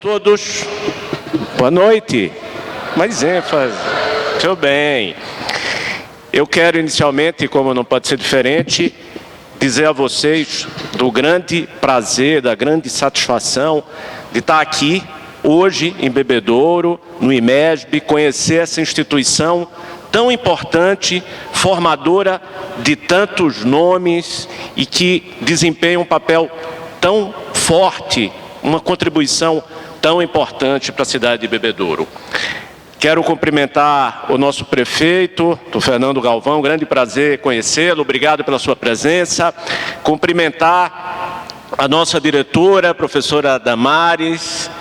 Todos, boa noite. Mais ênfase. Tudo bem. Eu quero inicialmente, como não pode ser diferente, dizer a vocês do grande prazer, da grande satisfação de estar aqui hoje em Bebedouro, no IMESB, conhecer essa instituição tão importante, formadora de tantos nomes e que desempenha um papel tão forte, uma contribuição tão importante para a cidade de Bebedouro. Quero cumprimentar o nosso prefeito, o Fernando Galvão, um grande prazer conhecê-lo, obrigado pela sua presença. Cumprimentar a nossa diretora, a professora Damares,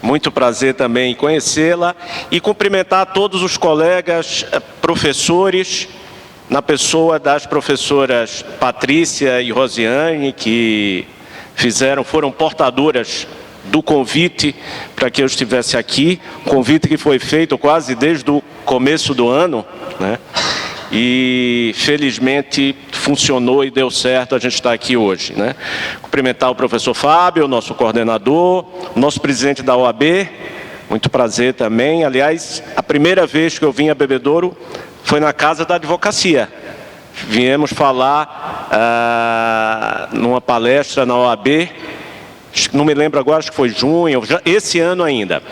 muito prazer também em conhecê-la. E cumprimentar todos os colegas professores, na pessoa das professoras Patrícia e Rosiane, que foram portadoras do convite para que eu estivesse aqui, um convite que foi feito quase desde o começo do ano, né? E felizmente funcionou e deu certo a gente estar aqui hoje, né? Cumprimentar o professor Fábio, nosso coordenador, nosso presidente da OAB, muito prazer também. Aliás, a primeira vez que eu vim a Bebedouro foi na Casa da Advocacia. Viemos falar numa palestra na OAB, não me lembro agora, acho que foi junho, esse ano ainda.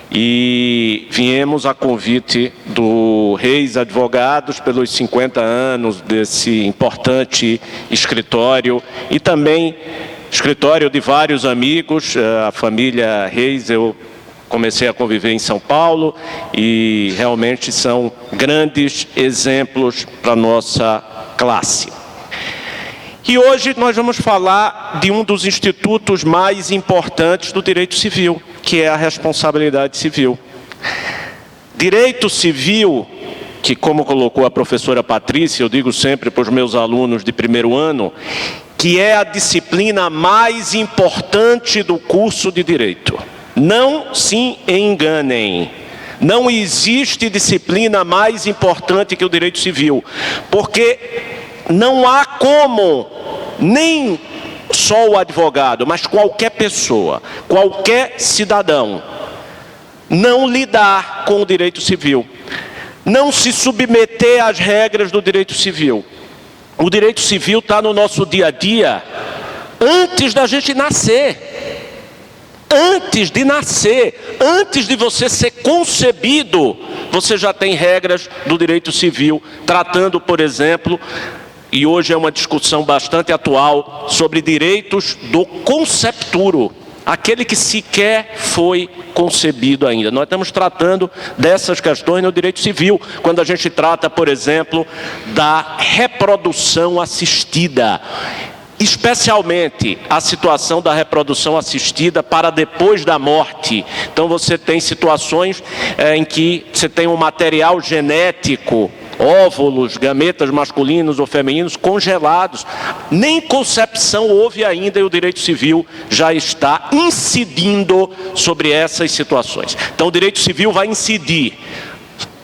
E viemos a convite do Reis Advogados pelos 50 anos desse importante escritório e também escritório de vários amigos. A família Reis eu comecei a conviver em São Paulo e realmente são grandes exemplos para a nossa classe. E hoje nós vamos falar de um dos institutos mais importantes do direito civil, que é a responsabilidade civil. Direito civil, que como colocou a professora Patrícia, eu digo sempre para os meus alunos de primeiro ano, que é a disciplina mais importante do curso de direito. Não se enganem. Não existe disciplina mais importante que o direito civil, porque não há como, nem só o advogado, mas qualquer pessoa, qualquer cidadão, não lidar com o direito civil, não se submeter às regras do direito civil. O direito civil está no nosso dia a dia antes da gente nascer. Antes de nascer, antes de você ser concebido, você já tem regras do direito civil, tratando, por exemplo, e hoje é uma discussão bastante atual, sobre direitos do concepturo, aquele que sequer foi concebido ainda. Nós estamos tratando dessas questões no direito civil, quando a gente trata, por exemplo, da reprodução assistida. Especialmente a situação da reprodução assistida para depois da morte. Então você tem situações em que você tem um material genético, óvulos, gametas masculinos ou femininos congelados. Nem concepção houve ainda e o direito civil já está incidindo sobre essas situações. Então o direito civil vai incidir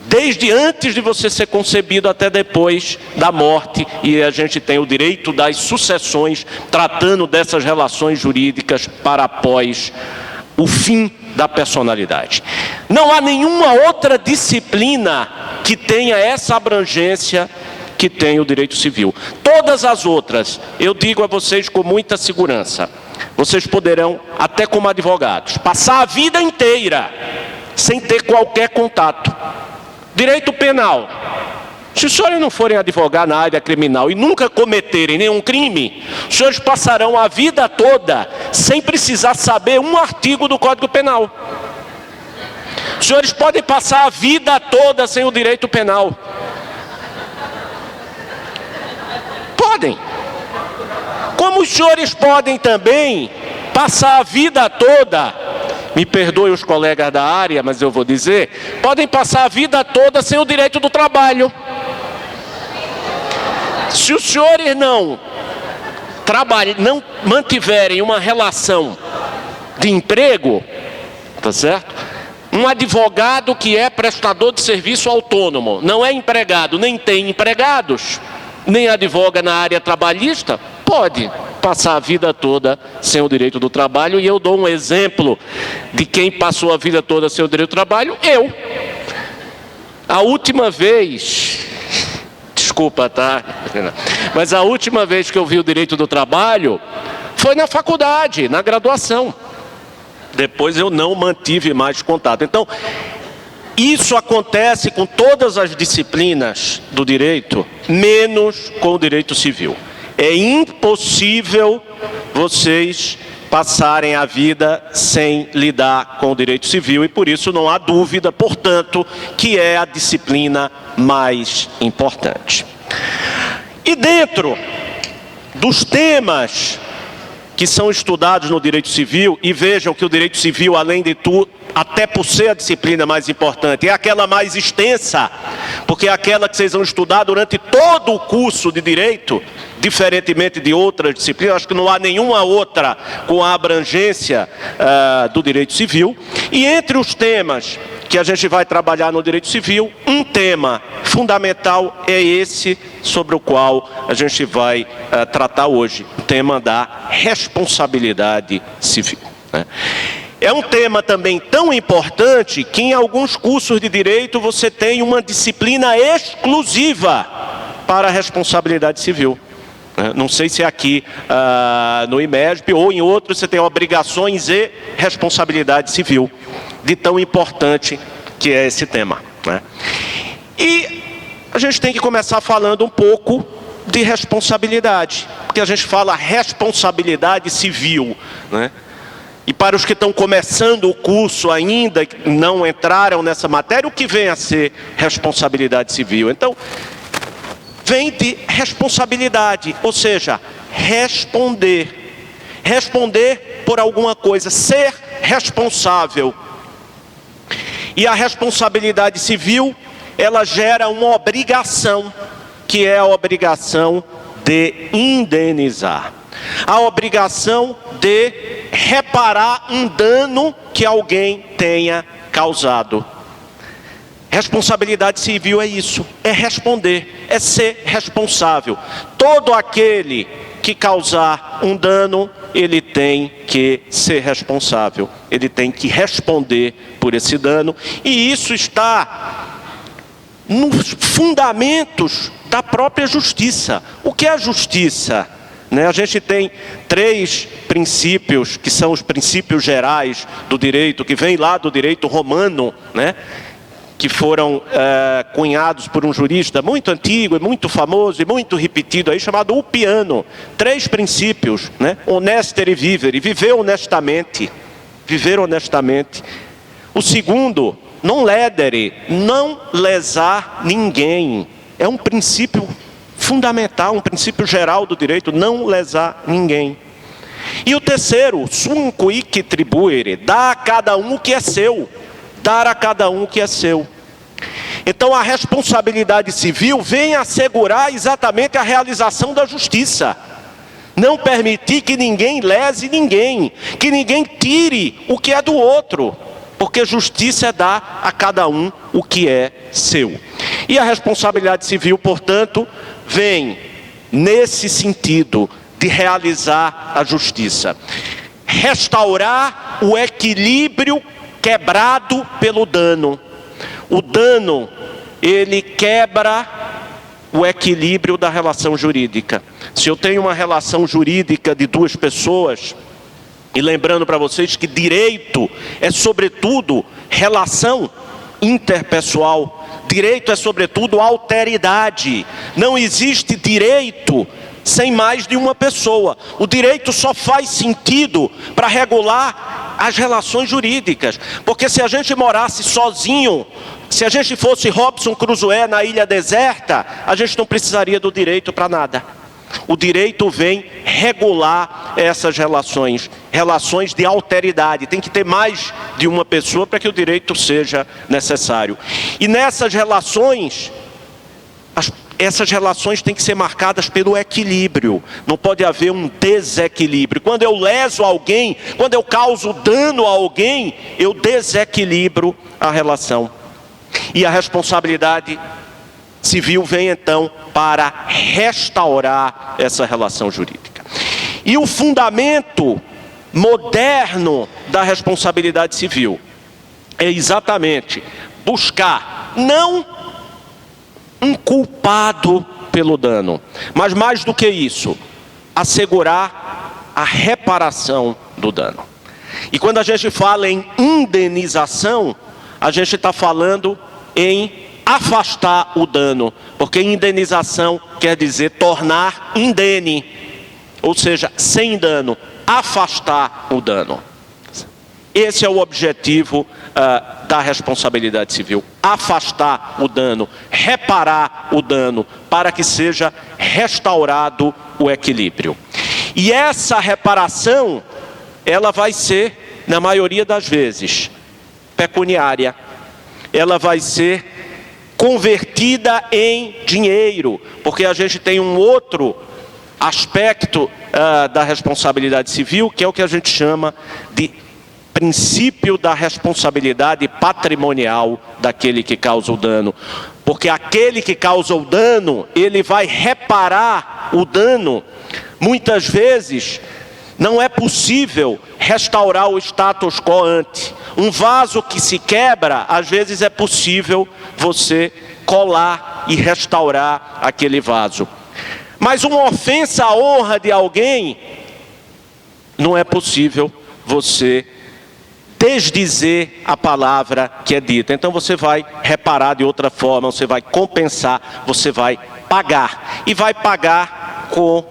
desde antes de você ser concebido até depois da morte, e a gente tem o direito das sucessões, tratando dessas relações jurídicas para após o fim da personalidade. Não há nenhuma outra disciplina que tenha essa abrangência que tem o direito civil. Todas as outras, eu digo a vocês com muita segurança, vocês poderão, até como advogados, passar a vida inteira sem ter qualquer contato. Direito penal. Se os senhores não forem advogar na área criminal e nunca cometerem nenhum crime, os senhores passarão a vida toda sem precisar saber um artigo do Código Penal. Os senhores podem passar a vida toda sem o direito penal. Podem. Como os senhores podem também passar a vida toda, me perdoem os colegas da área, mas eu vou dizer, podem passar a vida toda sem o direito do trabalho. Se os senhores não mantiverem uma relação de emprego, tá certo? Um advogado que é prestador de serviço autônomo, não é empregado, nem tem empregados, nem advoga na área trabalhista, pode. passar a vida toda sem o direito do trabalho. E eu dou um exemplo de quem passou a vida toda sem o direito do trabalho: eu. A última vez, desculpa, tá? Mas a última vez que eu vi o direito do trabalho foi na faculdade, na graduação. Depois eu não mantive mais contato. Então, isso acontece com todas as disciplinas do direito, menos com o direito civil. É impossível vocês passarem a vida sem lidar com o direito civil, e por isso não há dúvida, portanto, que é a disciplina mais importante. E dentro dos temas que são estudados no direito civil, e vejam que o direito civil, além de tudo, até por ser a disciplina mais importante, é aquela mais extensa, porque é aquela que vocês vão estudar durante todo o curso de direito, diferentemente de outras disciplinas. Acho que não há nenhuma outra com a abrangência do direito civil. E entre os temas que a gente vai trabalhar no direito civil, um tema fundamental é esse sobre o qual a gente vai tratar hoje, o tema da responsabilidade civil, né? É um tema também tão importante que em alguns cursos de direito você tem uma disciplina exclusiva para a responsabilidade civil. Não sei se é aqui no IMESB ou em outros você tem obrigações e responsabilidade civil, de tão importante que é esse tema, né? E a gente tem que começar falando um pouco de responsabilidade, porque a gente fala responsabilidade civil, né? E para os que estão começando o curso ainda, que não entraram nessa matéria, o que vem a ser responsabilidade civil? Então, vem de responsabilidade, ou seja, responder. Responder por alguma coisa, ser responsável. E a responsabilidade civil, ela gera uma obrigação, que é a obrigação de indenizar. A obrigação de reparar um dano que alguém tenha causado. Responsabilidade civil é isso, é responder, é ser responsável. Todo aquele que causar um dano, ele tem que ser responsável, ele tem que responder por esse dano. E isso está nos fundamentos da própria justiça. O que é a justiça? A gente tem 3 princípios, que são os princípios gerais do direito, que vem lá do direito romano, né? Que foram cunhados por um jurista muito antigo, e muito famoso, e muito repetido, aí, chamado Ulpiano. 3 princípios, né? Honestere vivere, viver honestamente. Viver honestamente. O segundo, non ledere, não lesar ninguém. É um princípio fundamental, um princípio geral do direito, não lesar ninguém. E o terceiro, sum cuique tribuere, dá a cada um o que é seu. Dar a cada um o que é seu. Então a responsabilidade civil vem assegurar exatamente a realização da justiça. Não permitir que ninguém lese ninguém, que ninguém tire o que é do outro, porque justiça é dar a cada um o que é seu. E a responsabilidade civil, portanto, vem nesse sentido de realizar a justiça. Restaurar o equilíbrio quebrado pelo dano. O dano, ele quebra o equilíbrio da relação jurídica. Se eu tenho uma relação jurídica de 2 pessoas, e lembrando para vocês que direito é sobretudo relação interpessoal, direito é sobretudo alteridade. Não existe direito sem mais de uma pessoa. O direito só faz sentido para regular as relações jurídicas. Porque se a gente morasse sozinho, se a gente fosse Robinson Crusoe na ilha deserta, a gente não precisaria do direito para nada. O direito vem regular essas relações, relações de alteridade. Tem que ter mais de uma pessoa para que o direito seja necessário. E nessas relações, essas relações têm que ser marcadas pelo equilíbrio. Não pode haver um desequilíbrio. Quando eu leso alguém, quando eu causo dano a alguém, eu desequilibro a relação. E a responsabilidade civil vem então para restaurar essa relação jurídica. E o fundamento moderno da responsabilidade civil é exatamente buscar não um culpado pelo dano, mas mais do que isso, assegurar a reparação do dano. E quando a gente fala em indenização, a gente está falando em afastar o dano, porque indenização quer dizer tornar indene, ou seja, sem dano, afastar o dano. Esse é o objetivo da responsabilidade civil, afastar o dano, reparar o dano, para que seja restaurado o equilíbrio. E essa reparação, ela vai ser, na maioria das vezes, pecuniária. Ela vai ser convertida em dinheiro, porque a gente tem um outro aspecto da responsabilidade civil, que é o que a gente chama de princípio da responsabilidade patrimonial daquele que causa o dano. Porque aquele que causa o dano, ele vai reparar o dano. Muitas vezes, não é possível restaurar o status quo ante. Um vaso que se quebra, às vezes é possível você colar e restaurar aquele vaso. Mas uma ofensa à honra de alguém, não é possível você desdizer a palavra que é dita. Então você vai reparar de outra forma, você vai compensar, você vai pagar. E vai pagar com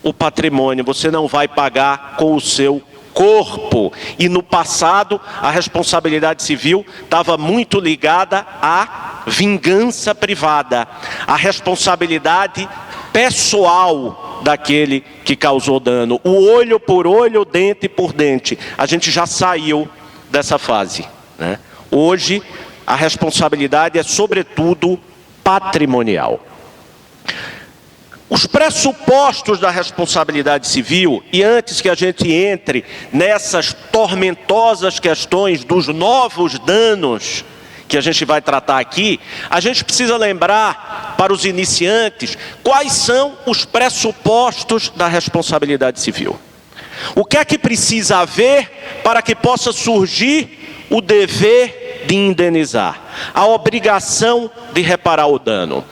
o patrimônio, você não vai pagar com o seu corpo. E no passado, a responsabilidade civil estava muito ligada à vingança privada, à responsabilidade pessoal daquele que causou dano. O olho por olho, dente por dente. A gente já saiu dessa fase, né? Hoje, a responsabilidade é sobretudo patrimonial. Os pressupostos da responsabilidade civil, e antes que a gente entre nessas tormentosas questões dos novos danos que a gente vai tratar aqui, a gente precisa lembrar para os iniciantes quais são os pressupostos da responsabilidade civil. O que é que precisa haver para que possa surgir o dever de indenizar, a obrigação de reparar o dano?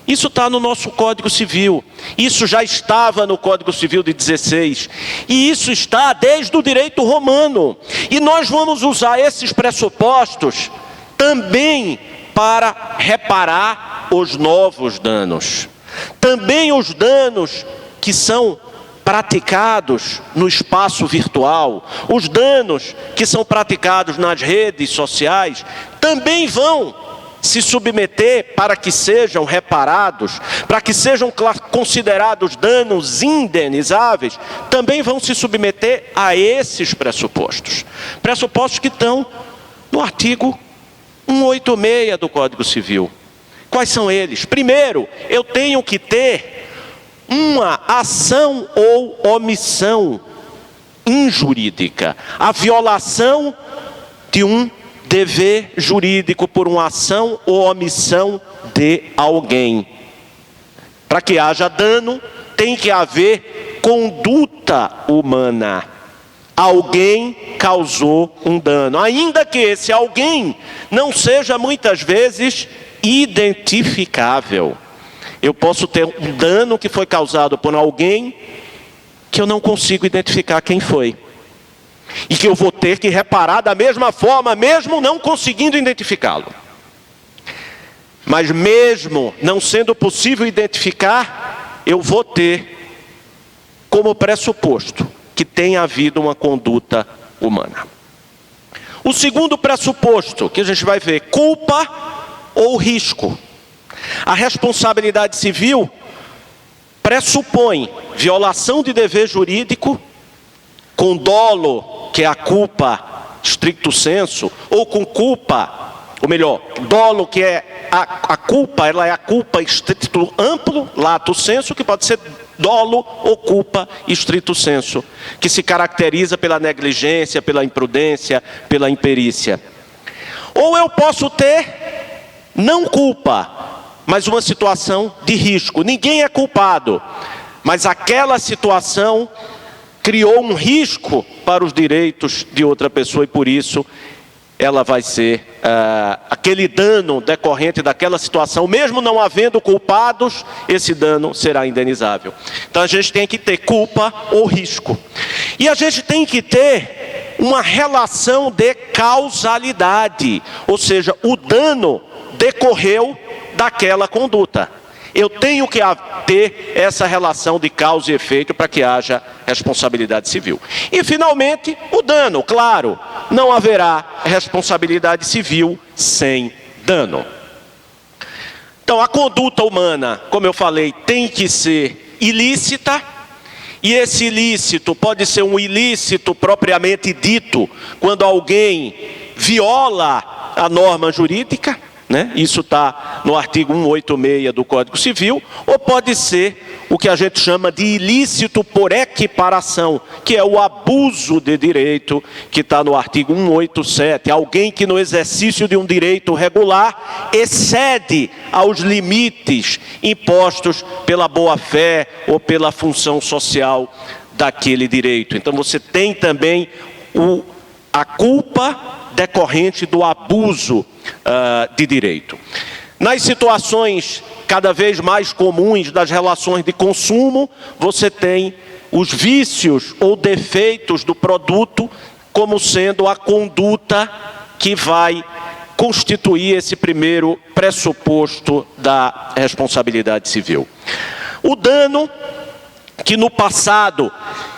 Isso está no nosso Código Civil, isso já estava no Código Civil de 16, e isso está desde o direito romano. E nós vamos usar esses pressupostos também para reparar os novos danos. Também os danos que são praticados no espaço virtual, os danos que são praticados nas redes sociais, também vão se submeter para que sejam reparados, para que sejam considerados danos indenizáveis, também vão se submeter a esses pressupostos. Pressupostos que estão no artigo 186 do Código Civil. Quais são eles? Primeiro, eu tenho que ter uma ação ou omissão injurídica, a violação de um dever jurídico por uma ação ou omissão de alguém. Para que haja dano, tem que haver conduta humana. Alguém causou um dano, ainda que esse alguém não seja muitas vezes identificável. Eu posso ter um dano que foi causado por alguém que eu não consigo identificar quem foi. E que eu vou ter que reparar da mesma forma, mesmo não conseguindo identificá-lo. Mas mesmo não sendo possível identificar, eu vou ter como pressuposto que tenha havido uma conduta humana. O segundo pressuposto que a gente vai ver, culpa ou risco. A responsabilidade civil pressupõe violação de dever jurídico com dolo, que é a culpa stricto sensu, ou com culpa, ou melhor, dolo, que é a culpa, ela é a culpa stricto amplo, lato sensu, que pode ser dolo ou culpa stricto sensu, que se caracteriza pela negligência, pela imprudência, pela imperícia. Ou eu posso ter não culpa, mas uma situação de risco. Ninguém é culpado, mas aquela situação criou um risco para os direitos de outra pessoa e por isso ela vai ser, aquele dano decorrente daquela situação, mesmo não havendo culpados, esse dano será indenizável. Então a gente tem que ter culpa ou risco. E a gente tem que ter uma relação de causalidade, ou seja, o dano decorreu daquela conduta. Eu tenho que ter essa relação de causa e efeito para que haja responsabilidade civil. E, finalmente, o dano. Claro, não haverá responsabilidade civil sem dano. Então, a conduta humana, como eu falei, tem que ser ilícita. E esse ilícito pode ser um ilícito propriamente dito, quando alguém viola a norma jurídica, né? Isso está no artigo 186 do Código Civil, ou pode ser o que a gente chama de ilícito por equiparação, que é o abuso de direito, que está no artigo 187, alguém que no exercício de um direito regular excede aos limites impostos pela boa-fé ou pela função social daquele direito. Então você tem também a culpa decorrente do abuso de direito. Nas situações cada vez mais comuns das relações de consumo, você tem os vícios ou defeitos do produto como sendo a conduta que vai constituir esse primeiro pressuposto da responsabilidade civil. O dano, que no passado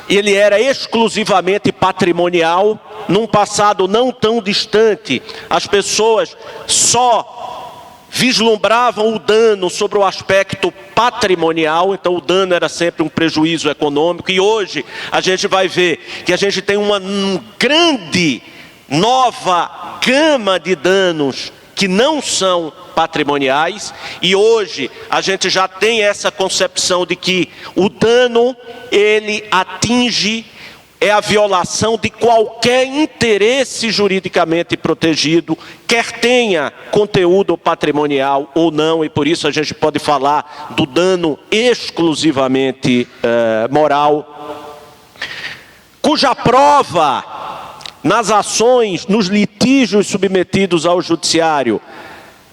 ele era exclusivamente patrimonial, num passado não tão distante, as pessoas só vislumbravam o dano sobre o aspecto patrimonial, então o dano era sempre um prejuízo econômico, e hoje a gente vai ver que a gente tem uma grande nova gama de danos que não são patrimoniais, e hoje a gente já tem essa concepção de que o dano, ele atinge, é a violação de qualquer interesse juridicamente protegido, quer tenha conteúdo patrimonial ou não, e por isso a gente pode falar do dano exclusivamente moral, cuja prova nas ações, nos litígios submetidos ao judiciário,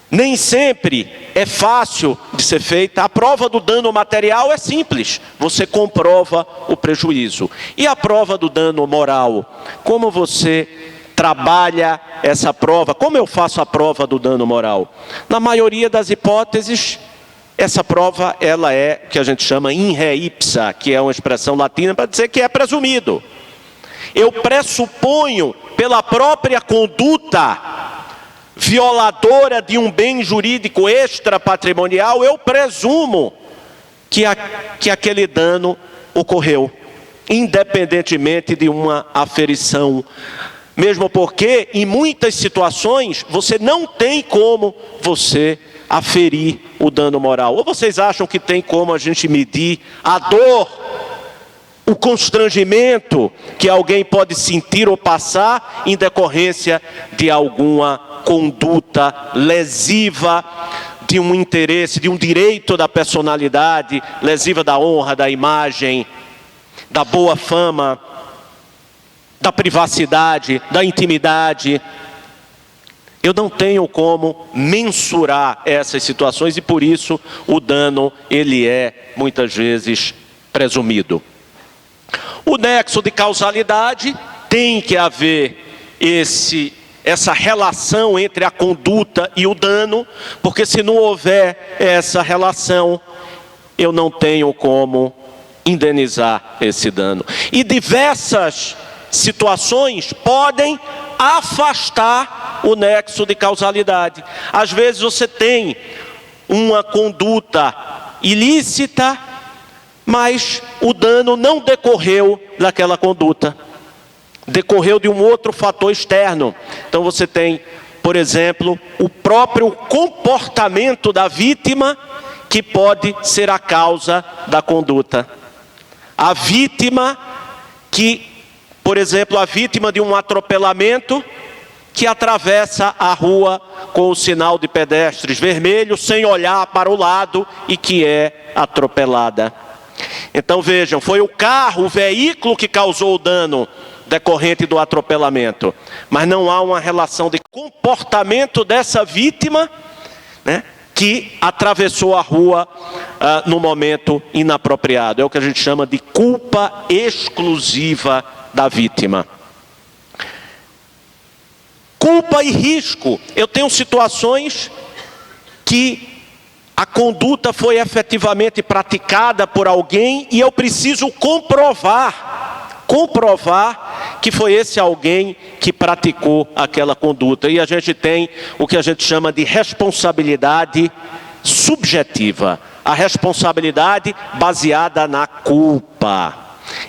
nem sempre é fácil de ser feita. A prova do dano material é simples, você comprova o prejuízo. E a prova do dano moral? Como você trabalha essa prova? Como eu faço a prova do dano moral? Na maioria das hipóteses, essa prova ela é o que a gente chama in re ipsa, que é uma expressão latina para dizer que é presumido. Eu pressuponho pela própria conduta violadora de um bem jurídico extrapatrimonial, eu presumo que aquele dano ocorreu, independentemente de uma aferição. Mesmo porque, em muitas situações, você não tem como você aferir o dano moral. Ou vocês acham que tem como a gente medir a dor, o constrangimento que alguém pode sentir ou passar em decorrência de alguma conduta lesiva de um interesse, de um direito da personalidade, lesiva da honra, da imagem, da boa fama, da privacidade, da intimidade? Eu não tenho como mensurar essas situações e por isso o dano ele é muitas vezes presumido. O nexo de causalidade, tem que haver essa relação entre a conduta e o dano, porque se não houver essa relação, eu não tenho como indenizar esse dano. E diversas situações podem afastar o nexo de causalidade. Às vezes você tem uma conduta ilícita, mas o dano não decorreu daquela conduta, decorreu de um outro fator externo. Então você tem, por exemplo, o próprio comportamento da vítima que pode ser a causa da conduta. A vítima que, por exemplo, a vítima de um atropelamento que atravessa a rua com o sinal de pedestres vermelho sem olhar para o lado e que é atropelada. Então vejam, foi o carro, o veículo que causou o dano decorrente do atropelamento. Mas não há uma relação de comportamento dessa vítima, né, que atravessou a rua no momento inapropriado. É o que a gente chama de culpa exclusiva da vítima. Culpa e risco. Eu tenho situações que a conduta foi efetivamente praticada por alguém e eu preciso comprovar que foi esse alguém que praticou aquela conduta. E a gente tem o que a gente chama de responsabilidade subjetiva. A responsabilidade baseada na culpa.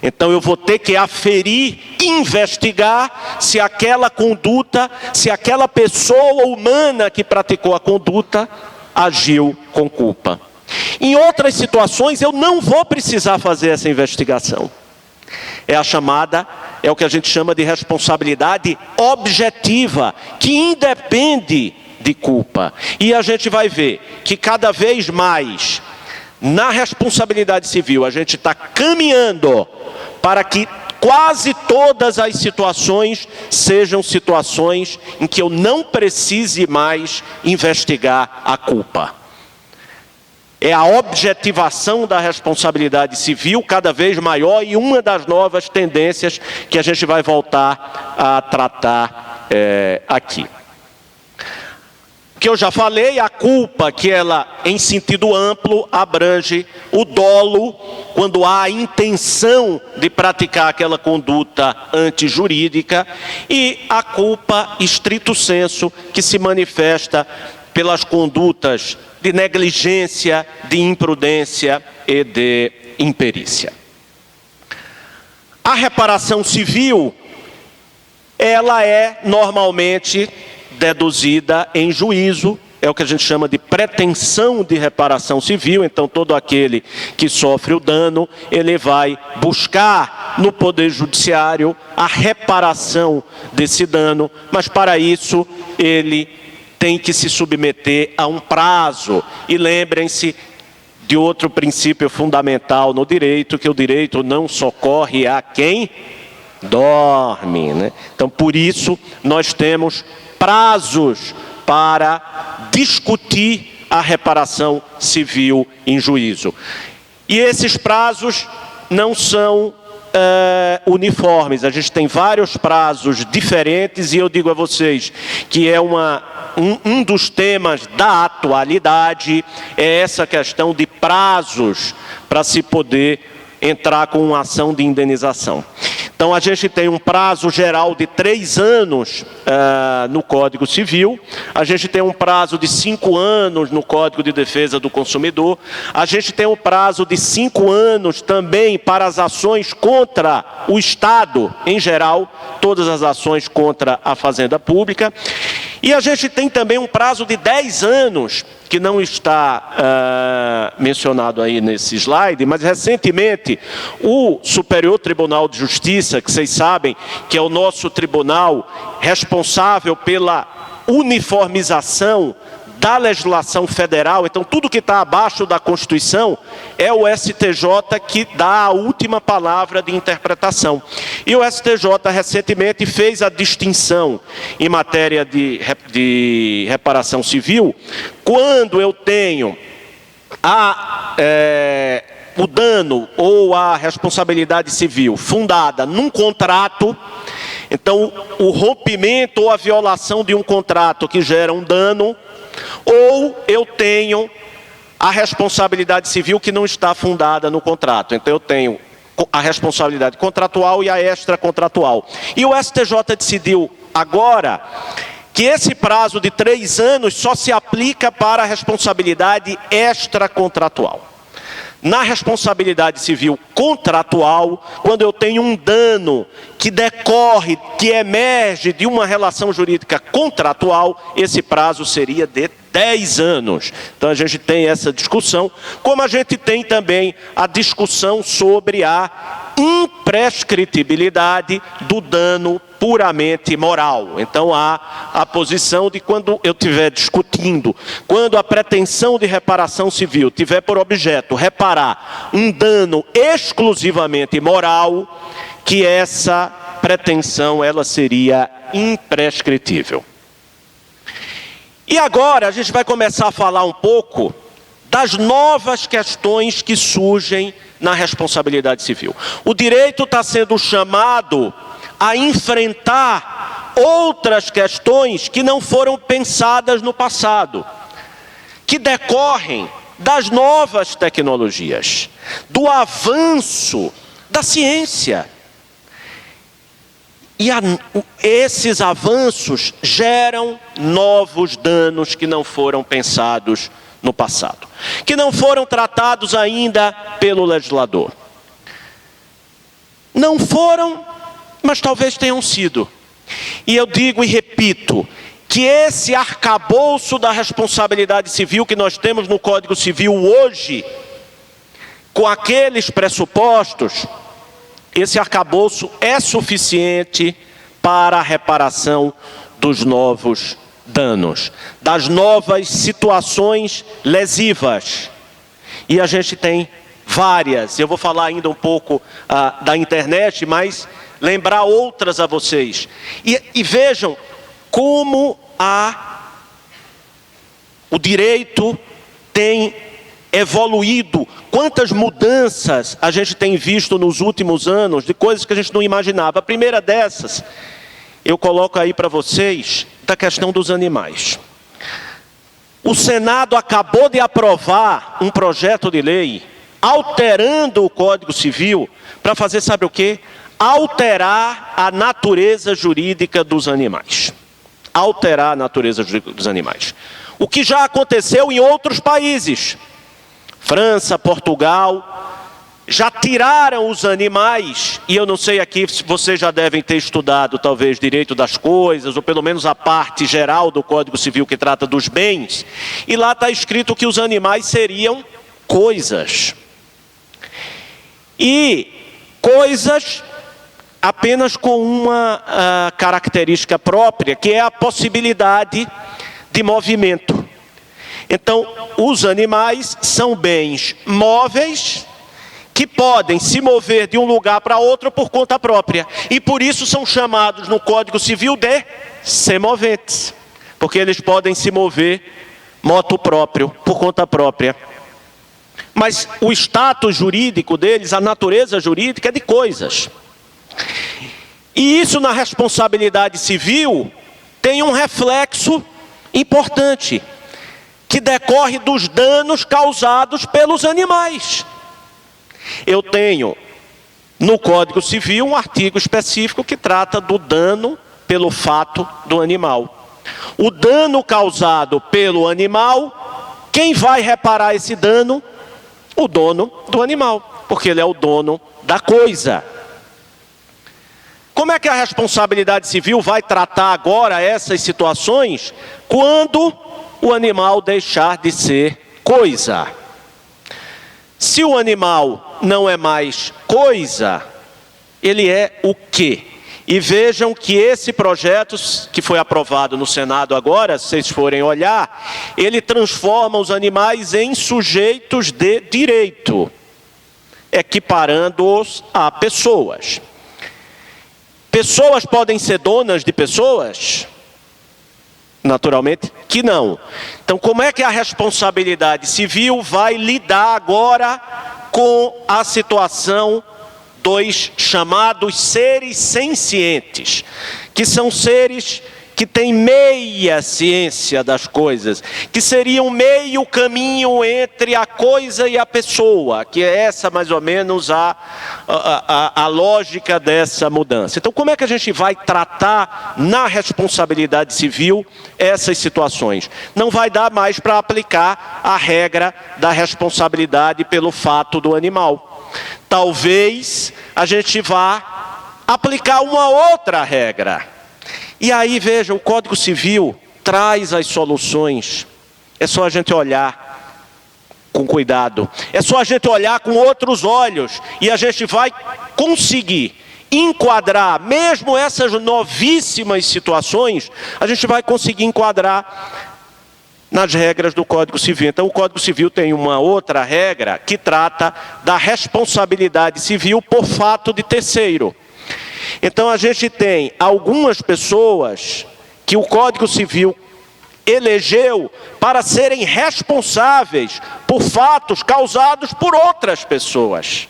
Então eu vou ter que aferir, investigar se aquela conduta, se aquela pessoa humana que praticou a conduta agiu com culpa. Em outras situações eu não vou precisar fazer essa investigação. É o que a gente chama de responsabilidade objetiva, que independe de culpa. E a gente vai ver que cada vez mais, na responsabilidade civil, a gente está caminhando para que quase todas as situações sejam situações em que eu não precise mais investigar a culpa. É a objetivação da responsabilidade civil cada vez maior e uma das novas tendências que a gente vai voltar a tratar aqui. Que eu já falei, a culpa, que ela, em sentido amplo, abrange o dolo, quando há a intenção de praticar aquela conduta antijurídica, e a culpa, estrito sensu, que se manifesta pelas condutas de negligência, de imprudência e de imperícia. A reparação civil, ela é normalmente deduzida em juízo, é o que a gente chama de pretensão de reparação civil. Então todo aquele que sofre o dano, ele vai buscar no Poder Judiciário a reparação desse dano, mas para isso ele tem que se submeter a um prazo. E lembrem-se de outro princípio fundamental no direito, que o direito não socorre a quem dorme, né? Então por isso nós temos prazos para discutir a reparação civil em juízo. E esses prazos não são uniformes. A gente tem vários prazos diferentes e eu digo a vocês que é um dos temas da atualidade é essa questão de prazos para se poder entrar com uma ação de indenização. Então a gente tem um prazo geral de 3 anos no Código Civil, a gente tem um prazo de 5 anos no Código de Defesa do Consumidor, a gente tem um prazo de 5 anos também para as ações contra o Estado em geral, todas as ações contra a Fazenda Pública, e a gente tem também um prazo de 10 anos, que não está mencionado aí nesse slide, mas recentemente o Superior Tribunal de Justiça, que vocês sabem que é o nosso tribunal responsável pela uniformização da legislação federal, então tudo que está abaixo da Constituição é o STJ que dá a última palavra de interpretação. E o STJ recentemente fez a distinção em matéria de reparação civil, quando eu tenho o dano ou a responsabilidade civil fundada num contrato. Então o rompimento ou a violação de um contrato que gera um dano, ou eu tenho a responsabilidade civil que não está fundada no contrato. Então eu tenho a responsabilidade contratual e a extracontratual. E o STJ decidiu agora que esse prazo de 3 anos só se aplica para a responsabilidade extracontratual. Na responsabilidade civil contratual, quando eu tenho um dano que decorre, que emerge de uma relação jurídica contratual, esse prazo seria de 10 anos. Então a gente tem essa discussão, como a gente tem também a discussão sobre a imprescritibilidade do dano puramente moral. Então há a posição de quando eu estiver discutindo, quando a pretensão de reparação civil tiver por objeto reparar um dano exclusivamente moral, que essa pretensão ela seria imprescritível. E agora a gente vai começar a falar um pouco das novas questões que surgem na responsabilidade civil. O direito está sendo chamado a enfrentar outras questões que não foram pensadas no passado, que decorrem das novas tecnologias, do avanço da ciência. E esses avanços geram novos danos que não foram pensados no passado, que não foram tratados ainda pelo legislador. Não foram, mas talvez tenham sido. E eu digo e repito, que esse arcabouço da responsabilidade civil que nós temos no Código Civil hoje, com aqueles pressupostos, esse arcabouço é suficiente para a reparação dos novos danos, das novas situações lesivas. E a gente tem várias. Eu vou falar ainda um pouco da internet, mas lembrar outras a vocês. E vejam como o direito tem evoluído, quantas mudanças a gente tem visto nos últimos anos, de coisas que a gente não imaginava. A primeira dessas, eu coloco aí para vocês, da questão dos animais. O Senado acabou de aprovar um projeto de lei, alterando o Código Civil, para fazer, sabe o quê? Alterar a natureza jurídica dos animais. Alterar a natureza jurídica dos animais. O que já aconteceu em outros países. França, Portugal, já tiraram os animais, e eu não sei aqui se vocês já devem ter estudado talvez direito das coisas, ou pelo menos a parte geral do Código Civil que trata dos bens, e lá está escrito que os animais seriam coisas. E coisas apenas com uma característica própria, que é a possibilidade de movimento. Então, os animais são bens móveis que podem se mover de um lugar para outro por conta própria. E por isso são chamados no Código Civil de semoventes. Porque eles podem se mover moto próprio, por conta própria. Mas o status jurídico deles, a natureza jurídica é de coisas. E isso na responsabilidade civil tem um reflexo importante, que decorre dos danos causados pelos animais. Eu tenho no Código Civil um artigo específico que trata do dano pelo fato do animal. O dano causado pelo animal, quem vai reparar esse dano? O dono do animal, porque ele é o dono da coisa. Como é que a responsabilidade civil vai tratar agora essas situações quando o animal deixar de ser coisa? Se o animal não é mais coisa, ele é o quê? E vejam que esse projeto que foi aprovado no Senado agora, se vocês forem olhar, ele transforma os animais em sujeitos de direito, equiparando-os a pessoas. Pessoas podem ser donas de pessoas? Naturalmente que não. Então, como é que a responsabilidade civil vai lidar agora com a situação dos chamados seres sencientes, que são seres que têm meia ciência das coisas, que seriam meio caminho entre a coisa e a pessoa, que é essa mais ou menos a lógica dessa mudança. Então, como é que a gente vai tratar na responsabilidade civil essas situações? Não vai dar mais para aplicar a regra da responsabilidade pelo fato do animal. Talvez a gente vá aplicar uma outra regra. E aí, veja, o Código Civil traz as soluções. É só a gente olhar com cuidado. É só a gente olhar com outros olhos. E a gente vai conseguir enquadrar, mesmo essas novíssimas situações, a gente vai conseguir enquadrar nas regras do Código Civil. Então, o Código Civil tem uma outra regra que trata da responsabilidade civil por fato de terceiro. Então, a gente tem algumas pessoas que o Código Civil elegeu para serem responsáveis por fatos causados por outras pessoas.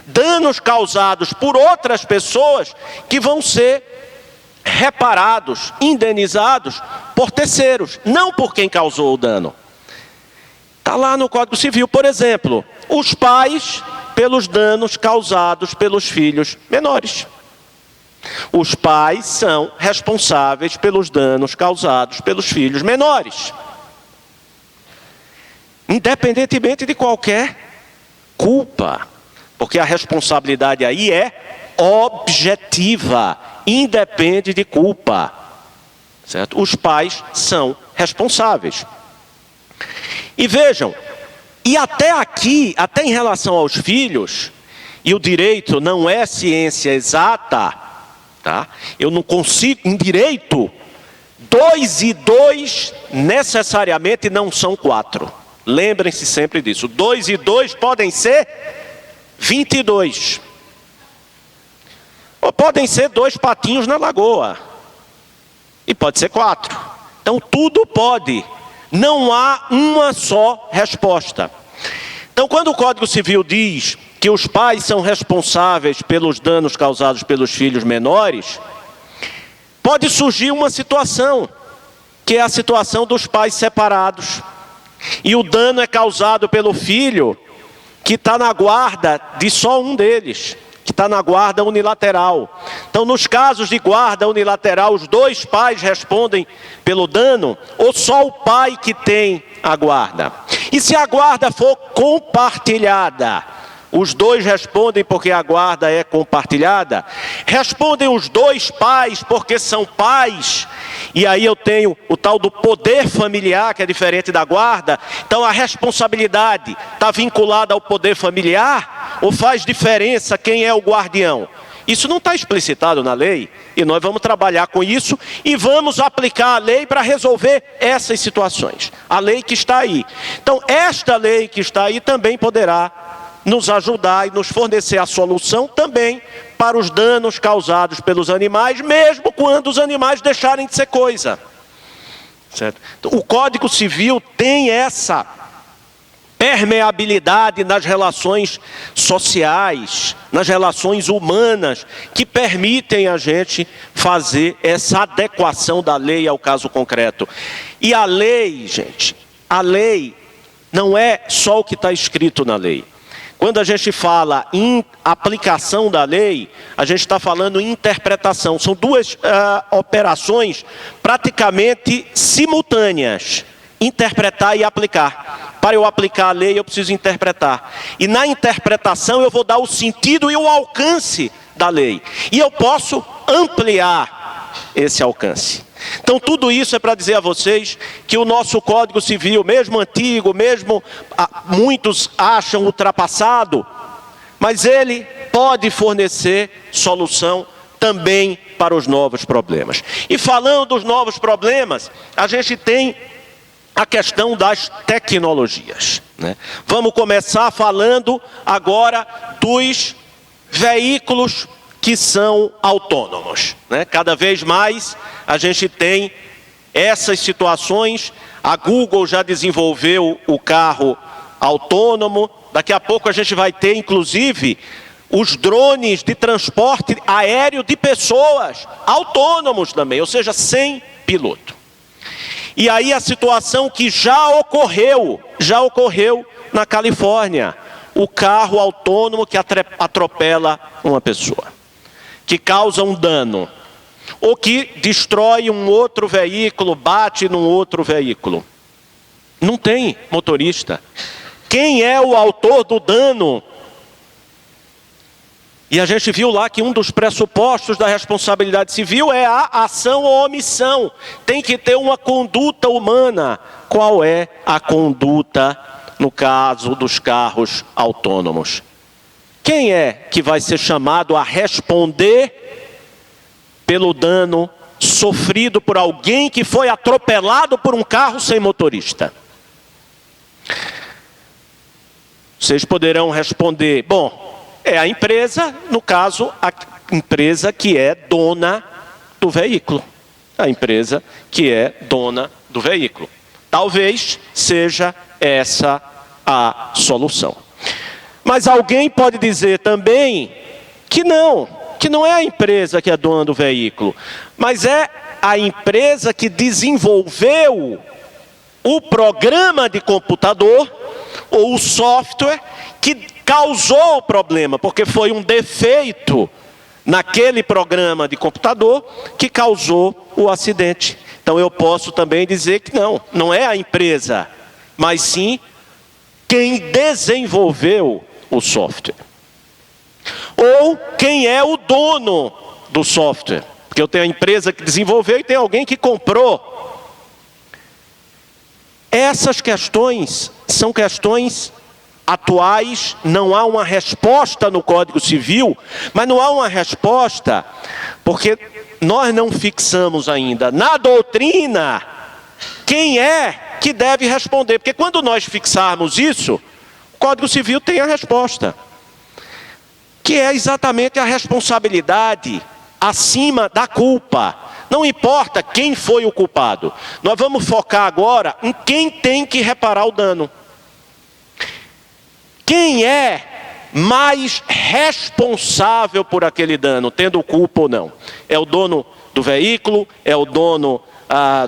Danos causados por outras pessoas que vão ser reparados, indenizados por terceiros, não por quem causou o dano. Está lá no Código Civil, por exemplo, os pais pelos danos causados pelos filhos menores. Os pais são responsáveis pelos danos causados pelos filhos menores, independentemente de qualquer culpa, porque a responsabilidade aí é objetiva, independe de culpa, certo? Os pais são responsáveis. E vejam, e até aqui, até em relação aos filhos, e o direito não é ciência exata, tá? Eu não consigo, em direito, 2 e 2 necessariamente não são 4. Lembrem-se sempre disso. 2 e 2 podem ser 22. Ou podem ser 2 patinhos na lagoa. E pode ser 4. Então tudo pode. Não há uma só resposta. Então quando o Código Civil diz que os pais são responsáveis pelos danos causados pelos filhos menores, pode surgir uma situação, que é a situação dos pais separados. E o dano é causado pelo filho que está na guarda de só um deles, que está na guarda unilateral. Então, nos casos de guarda unilateral, os 2 pais respondem pelo dano, ou só o pai que tem a guarda? E se a guarda for compartilhada, os 2 respondem porque a guarda é compartilhada? Respondem os 2 pais porque são pais? E aí eu tenho o tal do poder familiar, que é diferente da guarda. Então a responsabilidade está vinculada ao poder familiar? Ou faz diferença quem é o guardião? Isso não está explicitado na lei. E nós vamos trabalhar com isso e vamos aplicar a lei para resolver essas situações. A lei que está aí. Então esta lei que está aí também poderá nos ajudar e nos fornecer a solução também para os danos causados pelos animais, mesmo quando os animais deixarem de ser coisa. Certo? Então, o Código Civil tem essa permeabilidade nas relações sociais, nas relações humanas, que permitem a gente fazer essa adequação da lei ao caso concreto. E a lei, gente, a lei não é só o que está escrito na lei. Quando a gente fala em aplicação da lei, a gente está falando em interpretação. São 2 operações praticamente simultâneas. Interpretar e aplicar. Para eu aplicar a lei, eu preciso interpretar. E na interpretação eu vou dar o sentido e o alcance da lei. E eu posso ampliar esse alcance. Então tudo isso é para dizer a vocês que o nosso Código Civil, mesmo antigo, mesmo muitos acham ultrapassado, mas ele pode fornecer solução também para os novos problemas. E falando dos novos problemas, a gente tem a questão das tecnologias, né? Vamos começar falando agora dos veículos que são autônomos, né? Cada vez mais a gente tem essas situações. A Google já desenvolveu o carro autônomo. Daqui a pouco a gente vai ter, inclusive, os drones de transporte aéreo de pessoas autônomos também, ou seja, sem piloto. E aí a situação que já ocorreu na Califórnia, o carro autônomo que atropela uma pessoa, que causa um dano, ou que destrói um outro veículo, bate num outro veículo. Não tem motorista. Quem é o autor do dano? E a gente viu lá que um dos pressupostos da responsabilidade civil é a ação ou omissão. Tem que ter uma conduta humana. Qual é a conduta no caso dos carros autônomos? quem é que vai ser chamado a responder pelo dano sofrido por alguém que foi atropelado por um carro sem motorista? Vocês poderão responder, bom, é a empresa, no caso, a empresa que é dona do veículo. A empresa que é dona do veículo. Talvez seja essa a solução. Mas alguém pode dizer também que não é a empresa que é dona do veículo, mas é a empresa que desenvolveu o programa de computador ou o software que causou o problema, porque foi um defeito naquele programa de computador que causou o acidente. Então eu posso também dizer que não é a empresa, mas sim quem desenvolveu o software. Ou quem é o dono do software. Porque eu tenho a empresa que desenvolveu e tem alguém que comprou. Essas questões são questões atuais, não há uma resposta no Código Civil, mas não há uma resposta porque nós não fixamos ainda na doutrina quem é que deve responder. Porque quando nós fixarmos isso, o Código Civil tem a resposta, que é exatamente a responsabilidade acima da culpa. Não importa quem foi o culpado. Nós vamos focar agora em quem tem que reparar o dano. Quem é mais responsável por aquele dano, tendo culpa ou não? É o dono do veículo? É o dono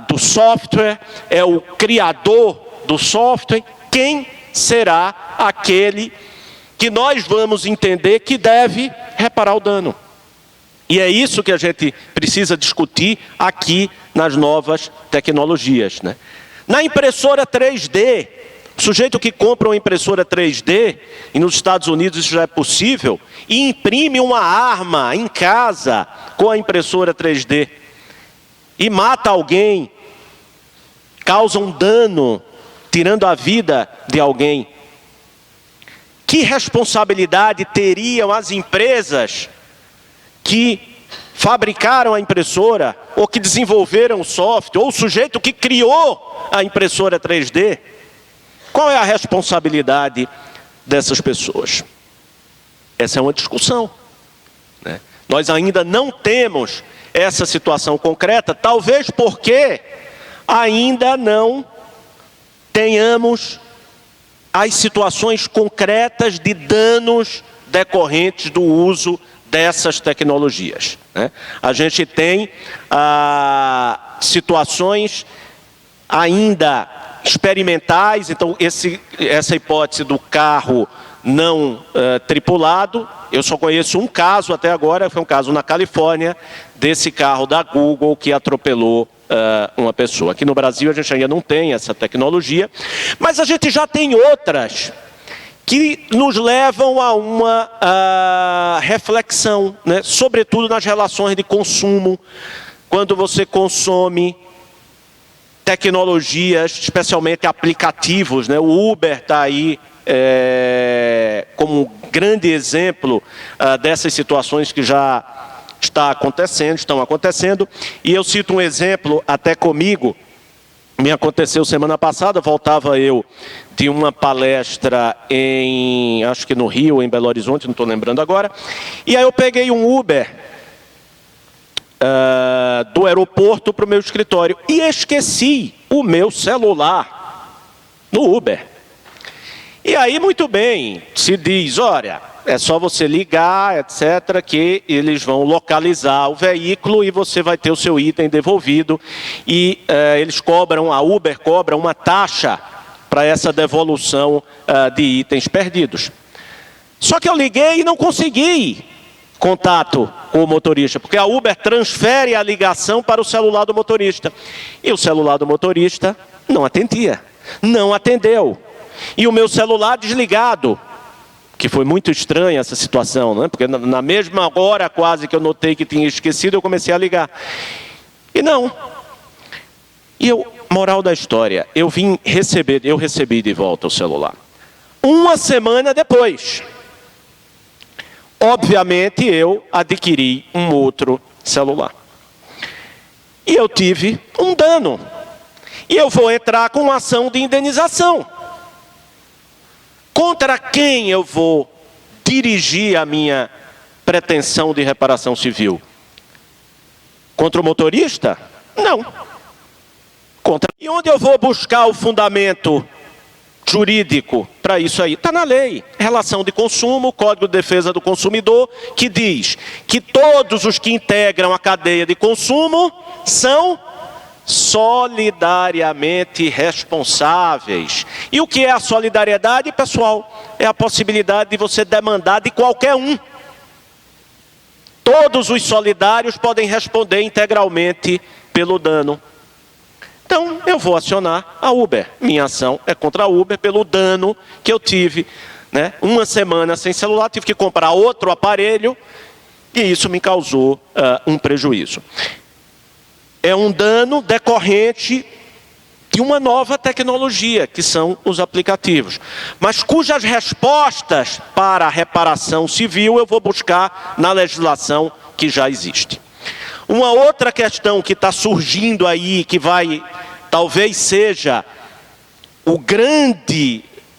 do software? É o criador do software? Quem será aquele que nós vamos entender que deve reparar o dano? E é isso que a gente precisa discutir aqui nas novas tecnologias, né? Na impressora 3D, o sujeito que compra uma impressora 3D, e nos Estados Unidos isso já é possível, e imprime uma arma em casa com a impressora 3D, e mata alguém, causa um dano, tirando a vida de alguém. Que responsabilidade teriam as empresas que fabricaram a impressora, ou que desenvolveram o software, ou o sujeito que criou a impressora 3D? Qual é a responsabilidade dessas pessoas? Essa é uma discussão, né? Nós ainda não temos essa situação concreta, talvez porque ainda não tenhamos as situações concretas de danos decorrentes do uso dessas tecnologias, né? A gente tem situações ainda experimentais, então essa hipótese do carro não tripulado, eu só conheço um caso até agora, foi um caso na Califórnia, desse carro da Google que atropelou uma pessoa. Aqui no Brasil a gente ainda não tem essa tecnologia, mas a gente já tem outras que nos levam a uma reflexão, né? Sobretudo nas relações de consumo, quando você consome tecnologias, especialmente aplicativos, né? O Uber está aí como um grande exemplo dessas situações que já estão acontecendo. E eu cito um exemplo até comigo, me aconteceu semana passada, voltava eu de uma palestra acho que no Rio, em Belo Horizonte, não estou lembrando agora, e aí eu peguei um Uber do aeroporto para o meu escritório e esqueci o meu celular no Uber. E aí, muito bem, se diz, olha, é só você ligar, etc., que eles vão localizar o veículo e você vai ter o seu item devolvido. E eles cobram, a Uber cobra uma taxa para essa devolução de itens perdidos. Só que eu liguei e não consegui contato com o motorista, porque a Uber transfere a ligação para o celular do motorista. E o celular do motorista não atendia, não atendeu. E o meu celular desligado, que foi muito estranha essa situação, né? Porque na mesma hora quase que eu notei que tinha esquecido, eu comecei a ligar. E não. Moral da história, eu recebi de volta o celular. Uma semana depois. obviamente eu adquiri um outro celular. E eu tive um dano. E eu vou entrar com uma ação de indenização. Contra quem eu vou dirigir a minha pretensão de reparação civil? Contra o motorista? Não. E onde eu vou buscar o fundamento jurídico para isso aí? Está na lei. Relação de consumo, Código de Defesa do Consumidor, que diz que todos os que integram a cadeia de consumo são solidariamente responsáveis. E o que é a solidariedade, pessoal? É a possibilidade de você demandar de qualquer um. Todos os solidários podem responder integralmente pelo dano. Então, eu vou acionar a Uber. Minha ação é contra a Uber pelo dano que eu tive, né? Uma semana sem celular, tive que comprar outro aparelho e isso me causou um prejuízo. É um dano decorrente de uma nova tecnologia, que são os aplicativos, mas cujas respostas para a reparação civil eu vou buscar na legislação que já existe. Uma outra questão que está surgindo aí, que talvez seja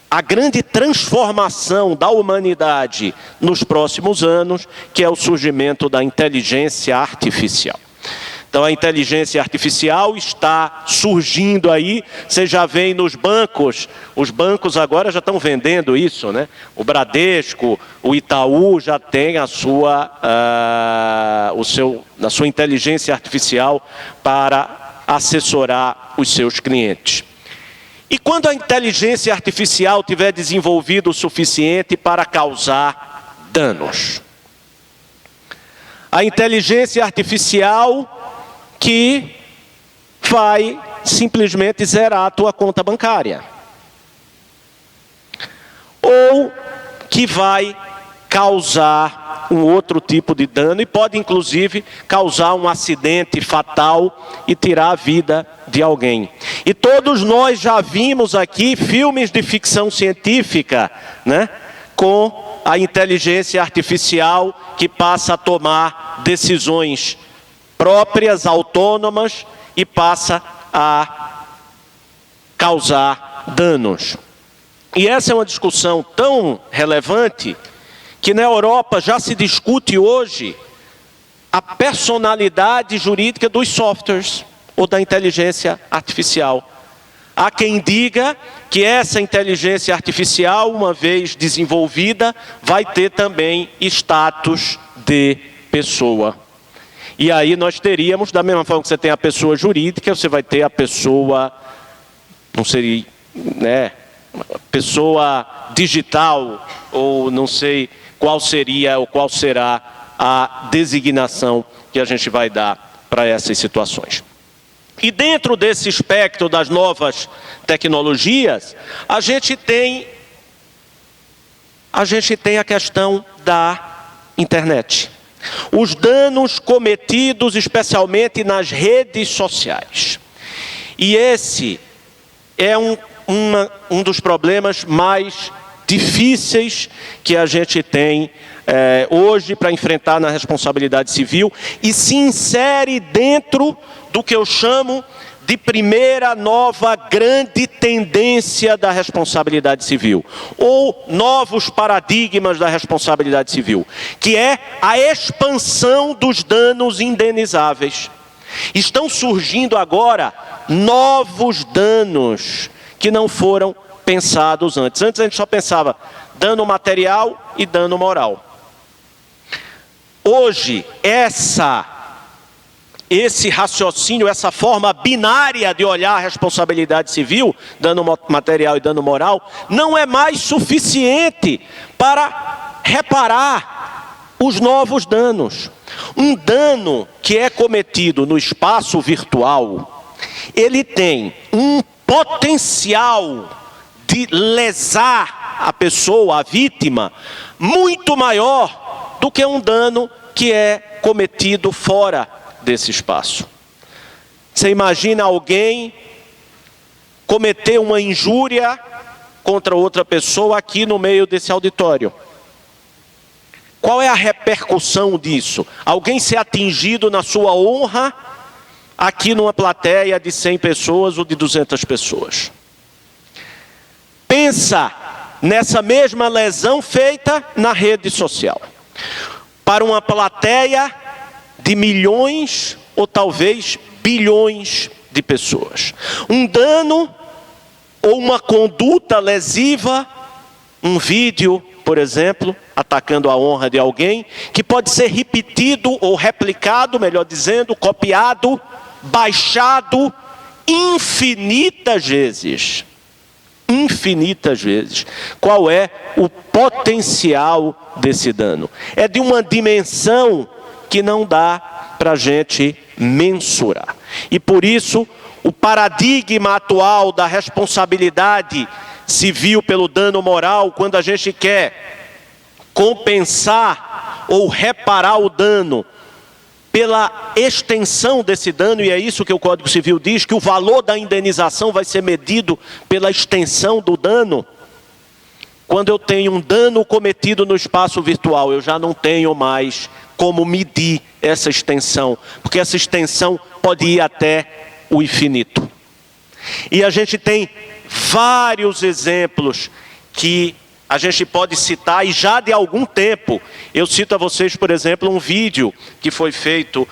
a grande transformação da humanidade nos próximos anos, que é o surgimento da inteligência artificial. Então, a inteligência artificial está surgindo aí, você já vê nos bancos, os bancos agora já estão vendendo isso, né? O Bradesco, o Itaú já tem a sua inteligência artificial para assessorar os seus clientes. E quando a inteligência artificial tiver desenvolvido o suficiente para causar danos? A inteligência artificial que vai simplesmente zerar a tua conta bancária. Ou que vai causar um outro tipo de dano e pode, inclusive, causar um acidente fatal e tirar a vida de alguém. E todos nós já vimos aqui filmes de ficção científica, né, com a inteligência artificial que passa a tomar decisões próprias, autônomas, e passa a causar danos. E essa é uma discussão tão relevante que na Europa já se discute hoje a personalidade jurídica dos softwares ou da inteligência artificial. Há quem diga que essa inteligência artificial, uma vez desenvolvida, vai ter também status de pessoa. E aí nós teríamos, da mesma forma que você tem a pessoa jurídica, você vai ter a pessoa, não seria, né, pessoa digital, ou não sei qual seria ou qual será a designação que a gente vai dar para essas situações. E dentro desse espectro das novas tecnologias, a gente tem a questão da internet. Os danos cometidos especialmente nas redes sociais. E esse é um dos problemas mais difíceis que a gente tem hoje para enfrentar na responsabilidade civil e se insere dentro do que eu chamo de primeira nova grande tendência da responsabilidade civil, ou novos paradigmas da responsabilidade civil, que é a expansão dos danos indenizáveis. Estão surgindo agora novos danos que não foram pensados antes. Antes a gente só pensava dano material e dano moral. Hoje, esse raciocínio, essa forma binária de olhar a responsabilidade civil, dano material e dano moral, não é mais suficiente para reparar os novos danos. Um dano que é cometido no espaço virtual, ele tem um potencial de lesar a pessoa, a vítima, muito maior do que um dano que é cometido fora desse espaço. Você imagina alguém cometer uma injúria contra outra pessoa aqui no meio desse auditório. Qual é a repercussão disso? Alguém ser atingido na sua honra aqui numa plateia de 100 pessoas ou de 200 pessoas. Pensa nessa mesma lesão feita na rede social. Para uma plateia de milhões ou talvez bilhões de pessoas. Um dano ou uma conduta lesiva, um vídeo, por exemplo, atacando a honra de alguém, que pode ser repetido ou replicado, melhor dizendo, copiado, baixado infinitas vezes. Infinitas vezes. Qual é o potencial desse dano? É de uma dimensão que não dá para a gente mensurar. E por isso, o paradigma atual da responsabilidade civil pelo dano moral, quando a gente quer compensar ou reparar o dano pela extensão desse dano, e é isso que o Código Civil diz, que o valor da indenização vai ser medido pela extensão do dano. Quando eu tenho um dano cometido no espaço virtual, eu já não tenho mais como medir essa extensão, porque essa extensão pode ir até o infinito. E a gente tem vários exemplos que a gente pode citar, e já de algum tempo. Eu cito a vocês, por exemplo, um vídeo que foi feito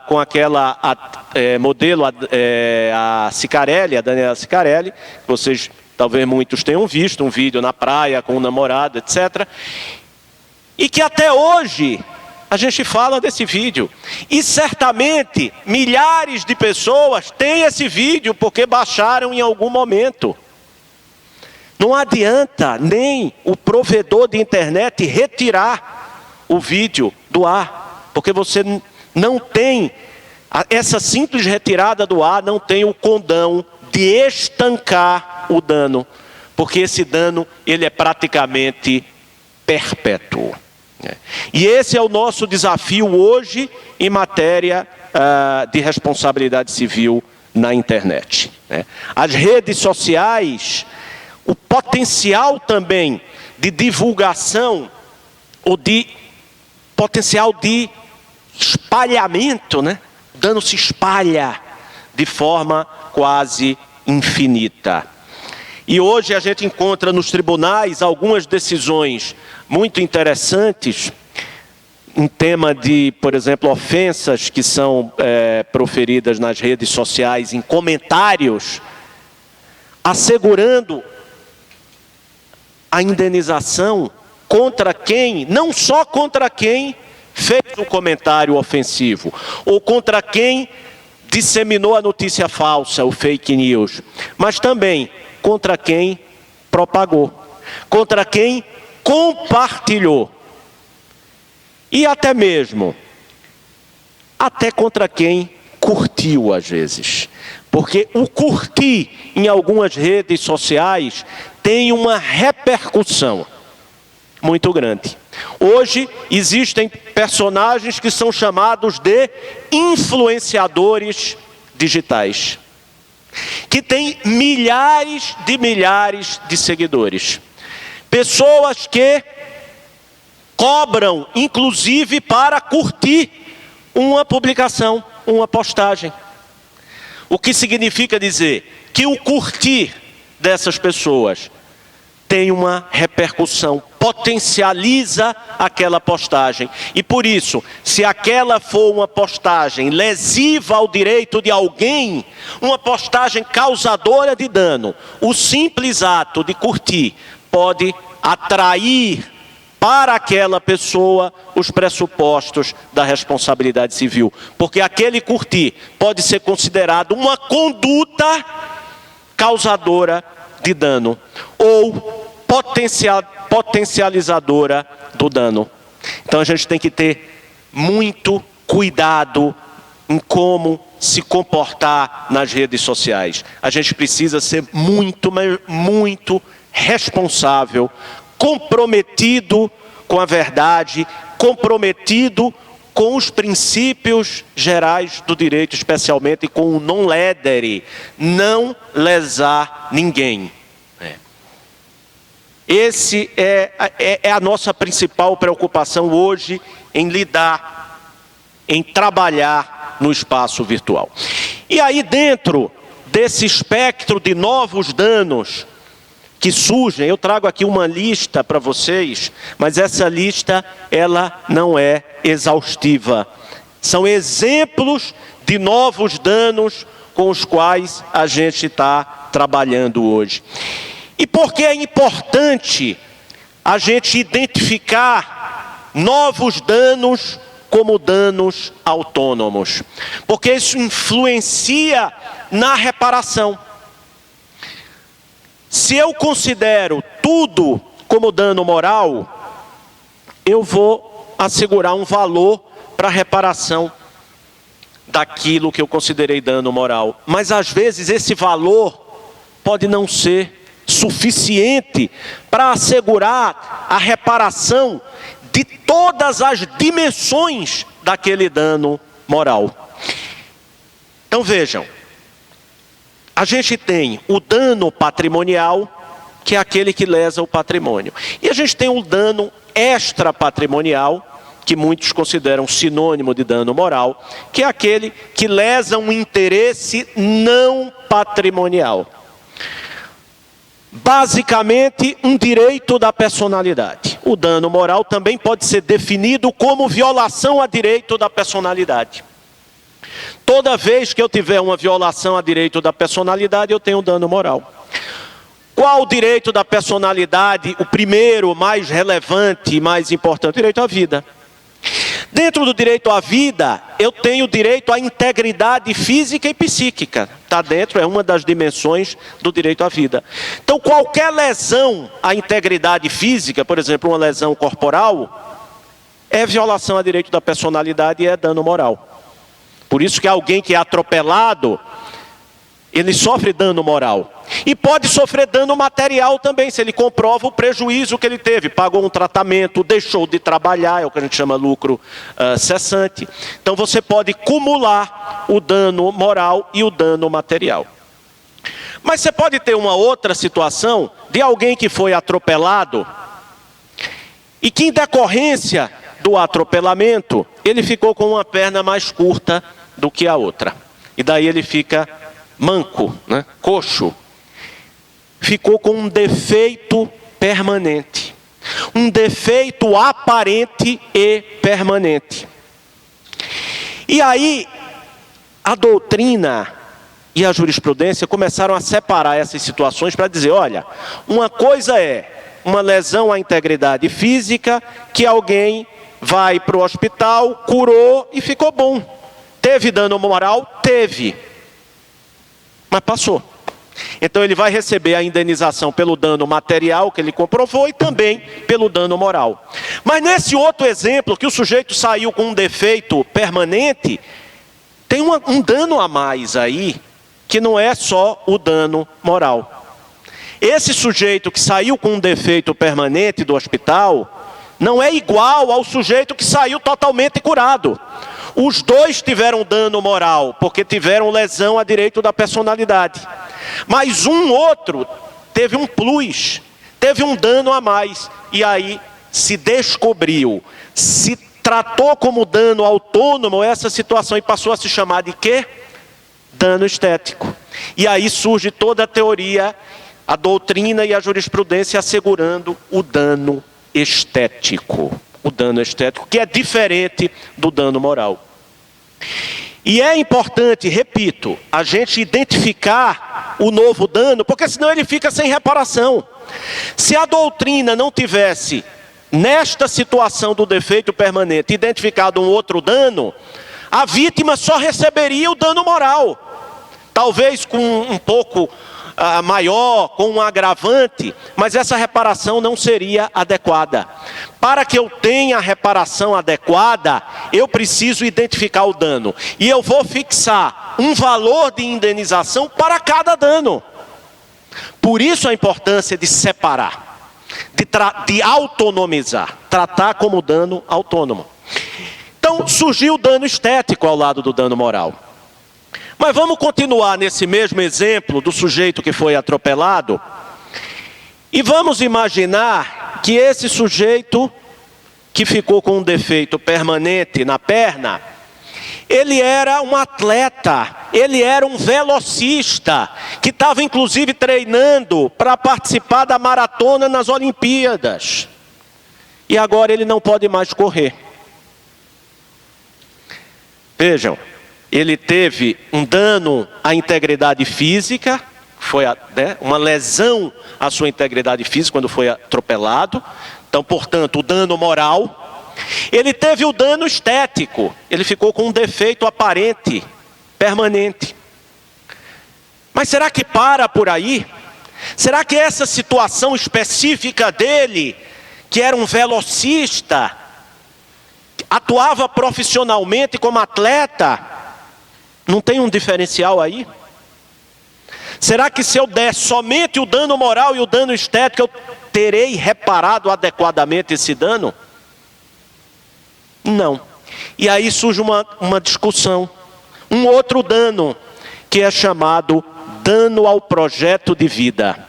com aquela modelo, a Cicarelli, a Daniela Cicarelli. Vocês, talvez muitos tenham visto, um vídeo na praia com um namorado, etc. E que até hoje a gente fala desse vídeo. E certamente milhares de pessoas têm esse vídeo porque baixaram em algum momento. Não adianta nem o provedor de internet retirar o vídeo do ar, porque você não tem, essa simples retirada do ar não tem o condão de estancar o dano, porque esse dano ele é praticamente perpétuo. E esse é o nosso desafio hoje em matéria de responsabilidade civil na internet. As redes sociais, o potencial também de divulgação ou de potencial de espalhamento, né? O dano se espalha de forma quase infinita. E hoje a gente encontra nos tribunais algumas decisões muito interessantes em tema de, por exemplo, ofensas que são proferidas nas redes sociais, em comentários, assegurando a indenização contra quem, não só contra quem fez o comentário ofensivo, ou contra quem disseminou a notícia falsa, o fake news, mas também contra quem propagou, contra quem compartilhou, e até mesmo, contra quem curtiu às vezes. Porque o curtir em algumas redes sociais tem uma repercussão muito grande. Hoje existem personagens que são chamados de influenciadores digitais, que têm milhares de seguidores. Pessoas que cobram, inclusive, para curtir uma publicação, uma postagem. O que significa dizer que o curtir dessas pessoas tem uma repercussão, potencializa aquela postagem. E por isso, se aquela for uma postagem lesiva ao direito de alguém, uma postagem causadora de dano, o simples ato de curtir pode atrair para aquela pessoa os pressupostos da responsabilidade civil. Porque aquele curtir pode ser considerado uma conduta causadora de dano ou potencializadora do dano. Então a gente tem que ter muito cuidado em como se comportar nas redes sociais. A gente precisa ser muito responsável, comprometido com a verdade, comprometido com os princípios gerais do direito, especialmente com o non ledere, não lesar ninguém. Esse é a nossa principal preocupação hoje em lidar, em trabalhar no espaço virtual. E aí dentro desse espectro de novos danos que surgem, eu trago aqui uma lista para vocês, mas essa lista ela não é exaustiva. São exemplos de novos danos com os quais a gente está trabalhando hoje. E por que é importante a gente identificar novos danos como danos autônomos? Porque isso influencia na reparação. Se eu considero tudo como dano moral, eu vou assegurar um valor para a reparação daquilo que eu considerei dano moral. Mas às vezes esse valor pode não ser suficiente para assegurar a reparação de todas as dimensões daquele dano moral. Então vejam, a gente tem o dano patrimonial, que é aquele que lesa o patrimônio. E a gente tem o dano extrapatrimonial, que muitos consideram sinônimo de dano moral, que é aquele que lesa um interesse não patrimonial. Basicamente, um direito da personalidade. O dano moral também pode ser definido como violação a direito da personalidade. Toda vez que eu tiver uma violação a direito da personalidade, eu tenho dano moral. Qual o direito da personalidade? O primeiro, mais relevante e mais importante, o direito à vida. Dentro do direito à vida, eu tenho direito à integridade física e psíquica. Está dentro, é uma das dimensões do direito à vida. Então, qualquer lesão à integridade física, por exemplo, uma lesão corporal, é violação a direito da personalidade e é dano moral. Por isso que alguém que é atropelado, ele sofre dano moral. E pode sofrer dano material também, se ele comprova o prejuízo que ele teve. Pagou um tratamento, deixou de trabalhar, é o que a gente chama lucro cessante. Então você pode cumular o dano moral e o dano material. Mas você pode ter uma outra situação de alguém que foi atropelado e que em decorrência do atropelamento, ele ficou com uma perna mais curta do que a outra. E daí ele fica manco, né? Coxo. Ficou com um defeito permanente. Um defeito aparente e permanente. E aí, a doutrina e a jurisprudência começaram a separar essas situações para dizer, olha, uma coisa é uma lesão à integridade física que alguém vai para o hospital, curou e ficou bom. Teve dano moral? Teve. Mas passou. Então ele vai receber a indenização pelo dano material que ele comprovou e também pelo dano moral. Mas nesse outro exemplo, que o sujeito saiu com um defeito permanente, tem um dano a mais aí, que não é só o dano moral. Esse sujeito que saiu com um defeito permanente do hospital, não é igual ao sujeito que saiu totalmente curado. Os dois tiveram dano moral, porque tiveram lesão a direito da personalidade. Mas um outro teve um plus, teve um dano a mais. E aí se descobriu, se tratou como dano autônomo essa situação e passou a se chamar de quê? Dano estético. E aí surge toda a teoria, a doutrina e a jurisprudência assegurando o dano estético. O dano estético, que é diferente do dano moral. E é importante, repito, a gente identificar o novo dano, porque senão ele fica sem reparação. Se a doutrina não tivesse, nesta situação do defeito permanente, identificado um outro dano, a vítima só receberia o dano moral. Talvez com um pouco maior, com um agravante, mas essa reparação não seria adequada. Para que eu tenha a reparação adequada, eu preciso identificar o dano. E eu vou fixar um valor de indenização para cada dano. Por isso a importância de separar, de autonomizar, tratar como dano autônomo. Então surgiu o dano estético ao lado do dano moral. Mas vamos continuar nesse mesmo exemplo do sujeito que foi atropelado. E vamos imaginar que esse sujeito que ficou com um defeito permanente na perna, ele era um atleta, ele era um velocista, que estava inclusive treinando para participar da maratona nas Olimpíadas. E agora ele não pode mais correr. Vejam, ele teve um dano à integridade física, foi uma lesão à sua integridade física quando foi atropelado. Então, portanto, o dano moral. Ele teve o dano estético, ele ficou com um defeito aparente, permanente. Mas será que para por aí? Será que essa situação específica dele, que era um velocista, atuava profissionalmente como atleta, não tem um diferencial aí? Será que se eu der somente o dano moral e o dano estético, eu terei reparado adequadamente esse dano? Não. E aí surge uma discussão. Um outro dano, que é chamado dano ao projeto de vida.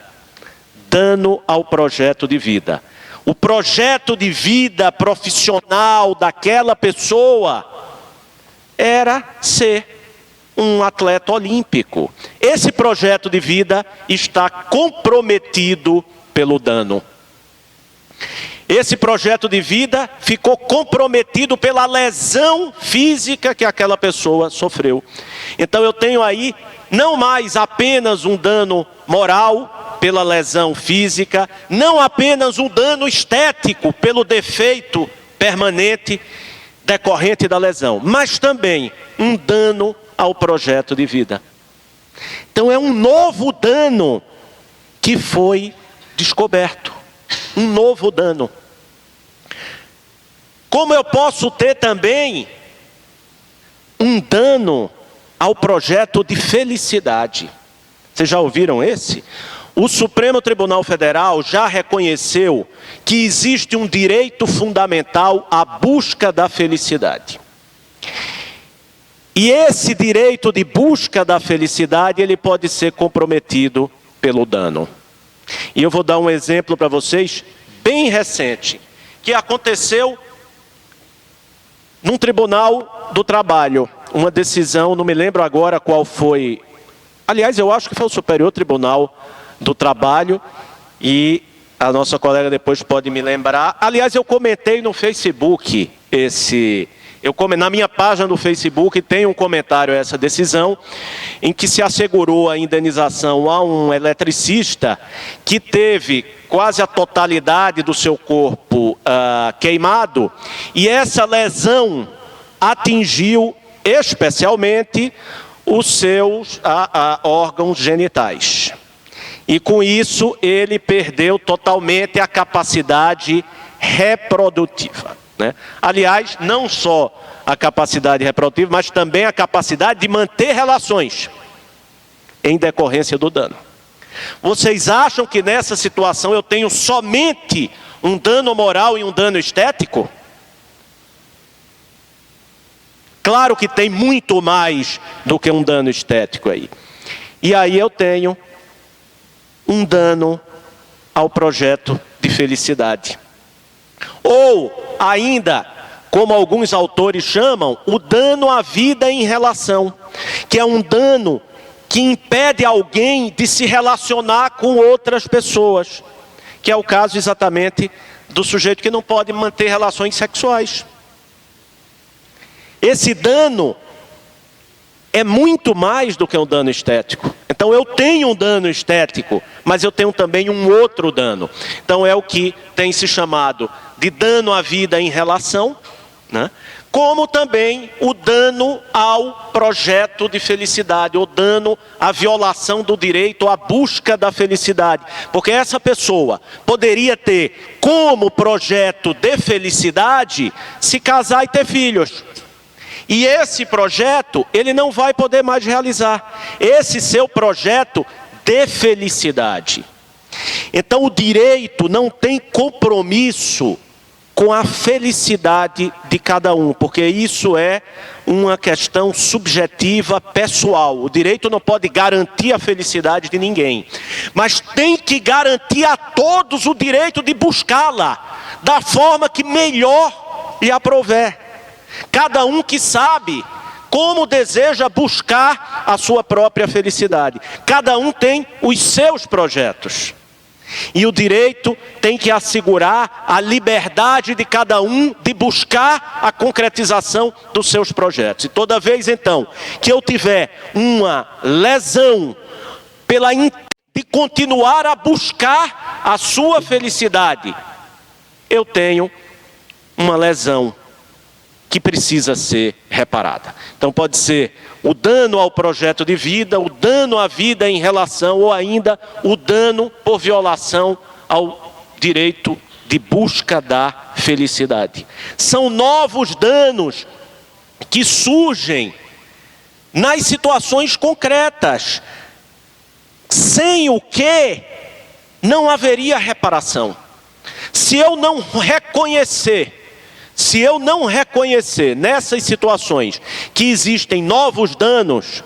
Dano ao projeto de vida. O projeto de vida profissional daquela pessoa era ser um atleta olímpico. Esse projeto de vida está comprometido pelo dano. Esse projeto de vida ficou comprometido pela lesão física que aquela pessoa sofreu. Então eu tenho aí não mais apenas um dano moral pela lesão física, não apenas um dano estético pelo defeito permanente decorrente da lesão, mas também um dano ao projeto de vida. Então é um novo dano que foi descoberto. Um novo dano. Como eu posso ter também um dano ao projeto de felicidade? Vocês já ouviram esse? O Supremo Tribunal Federal já reconheceu que existe um direito fundamental à busca da felicidade. E esse direito de busca da felicidade, ele pode ser comprometido pelo dano. E eu vou dar um exemplo para vocês, bem recente, que aconteceu num tribunal do trabalho. Uma decisão, não me lembro agora qual foi. Aliás, eu acho que foi o Superior Tribunal do Trabalho, e a nossa colega depois pode me lembrar. Aliás, eu comentei no Facebook na minha página do Facebook tem um comentário a essa decisão, em que se assegurou a indenização a um eletricista que teve quase a totalidade do seu corpo queimado, e essa lesão atingiu especialmente os seus órgãos genitais. E com isso ele perdeu totalmente a capacidade reprodutiva. Aliás, não só a capacidade reprodutiva, mas também a capacidade de manter relações em decorrência do dano. Vocês acham que nessa situação eu tenho somente um dano moral e um dano estético? Claro que tem muito mais do que um dano estético aí. E aí eu tenho um dano ao projeto de felicidade. Ou ainda, como alguns autores chamam, o dano à vida em relação, que é um dano que impede alguém de se relacionar com outras pessoas, que é o caso exatamente do sujeito que não pode manter relações sexuais. Esse dano é muito mais do que um dano estético. Então eu tenho um dano estético, mas eu tenho também um outro dano. Então é o que tem se chamado de dano à vida em relação, como também o dano ao projeto de felicidade, o dano à violação do direito à busca da felicidade. Porque essa pessoa poderia ter como projeto de felicidade se casar e ter filhos. E esse projeto, ele não vai poder mais realizar. Esse seu projeto de felicidade. Então o direito não tem compromisso com a felicidade de cada um, porque isso é uma questão subjetiva, pessoal. O direito não pode garantir a felicidade de ninguém, mas tem que garantir a todos o direito de buscá-la da forma que melhor lhe aprouver. Cada um que sabe como deseja buscar a sua própria felicidade. Cada um tem os seus projetos. E o direito tem que assegurar a liberdade de cada um de buscar a concretização dos seus projetos. E toda vez, então, que eu tiver uma lesão de continuar a buscar a sua felicidade, eu tenho uma lesão que precisa ser reparada. Então pode ser o dano ao projeto de vida, o dano à vida em relação, ou ainda o dano por violação ao direito de busca da felicidade. São novos danos que surgem nas situações concretas, sem o que não haveria reparação. Se eu não reconhecer nessas situações que existem novos danos,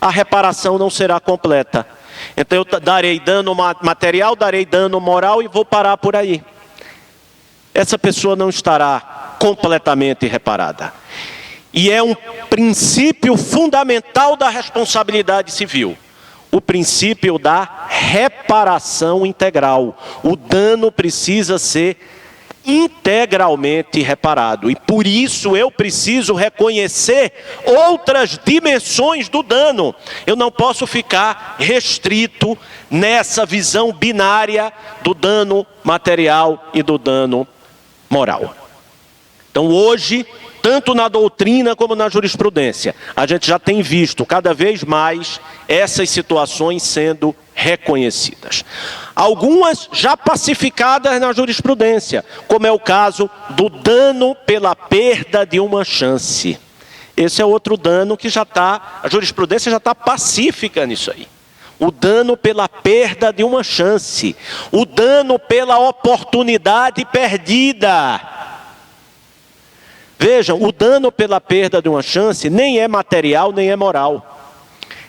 a reparação não será completa. Então eu darei dano material, darei dano moral e vou parar por aí. Essa pessoa não estará completamente reparada. E é um princípio fundamental da responsabilidade civil. O princípio da reparação integral. O dano precisa ser integralmente reparado. E por isso eu preciso reconhecer outras dimensões do dano. Eu não posso ficar restrito nessa visão binária do dano material e do dano moral. Então hoje, tanto na doutrina como na jurisprudência, a gente já tem visto cada vez mais essas situações sendo reconhecidas. Algumas já pacificadas na jurisprudência, como é o caso do dano pela perda de uma chance. Esse é outro dano que a jurisprudência já está pacífica nisso aí. O dano pela perda de uma chance, o dano pela oportunidade perdida. Vejam, o dano pela perda de uma chance nem é material, nem é moral.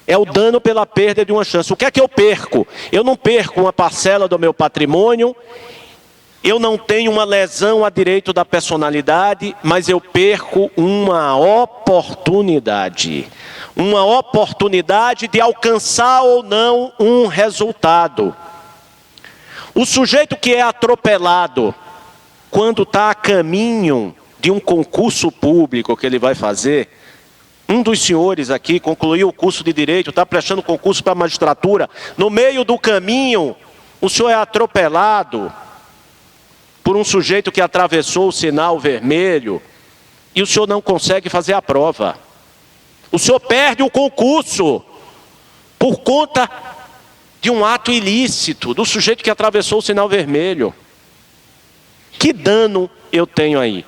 É o dano pela perda de uma chance. O que é que eu perco? Eu não perco uma parcela do meu patrimônio, eu não tenho uma lesão a direito da personalidade, mas eu perco uma oportunidade. Uma oportunidade de alcançar ou não um resultado. O sujeito que é atropelado, quando está a caminho de um concurso público que ele vai fazer, um dos senhores aqui concluiu o curso de Direito, está prestando concurso para a magistratura, no meio do caminho, o senhor é atropelado por um sujeito que atravessou o sinal vermelho e o senhor não consegue fazer a prova. O senhor perde o concurso por conta de um ato ilícito do sujeito que atravessou o sinal vermelho. Que dano eu tenho aí?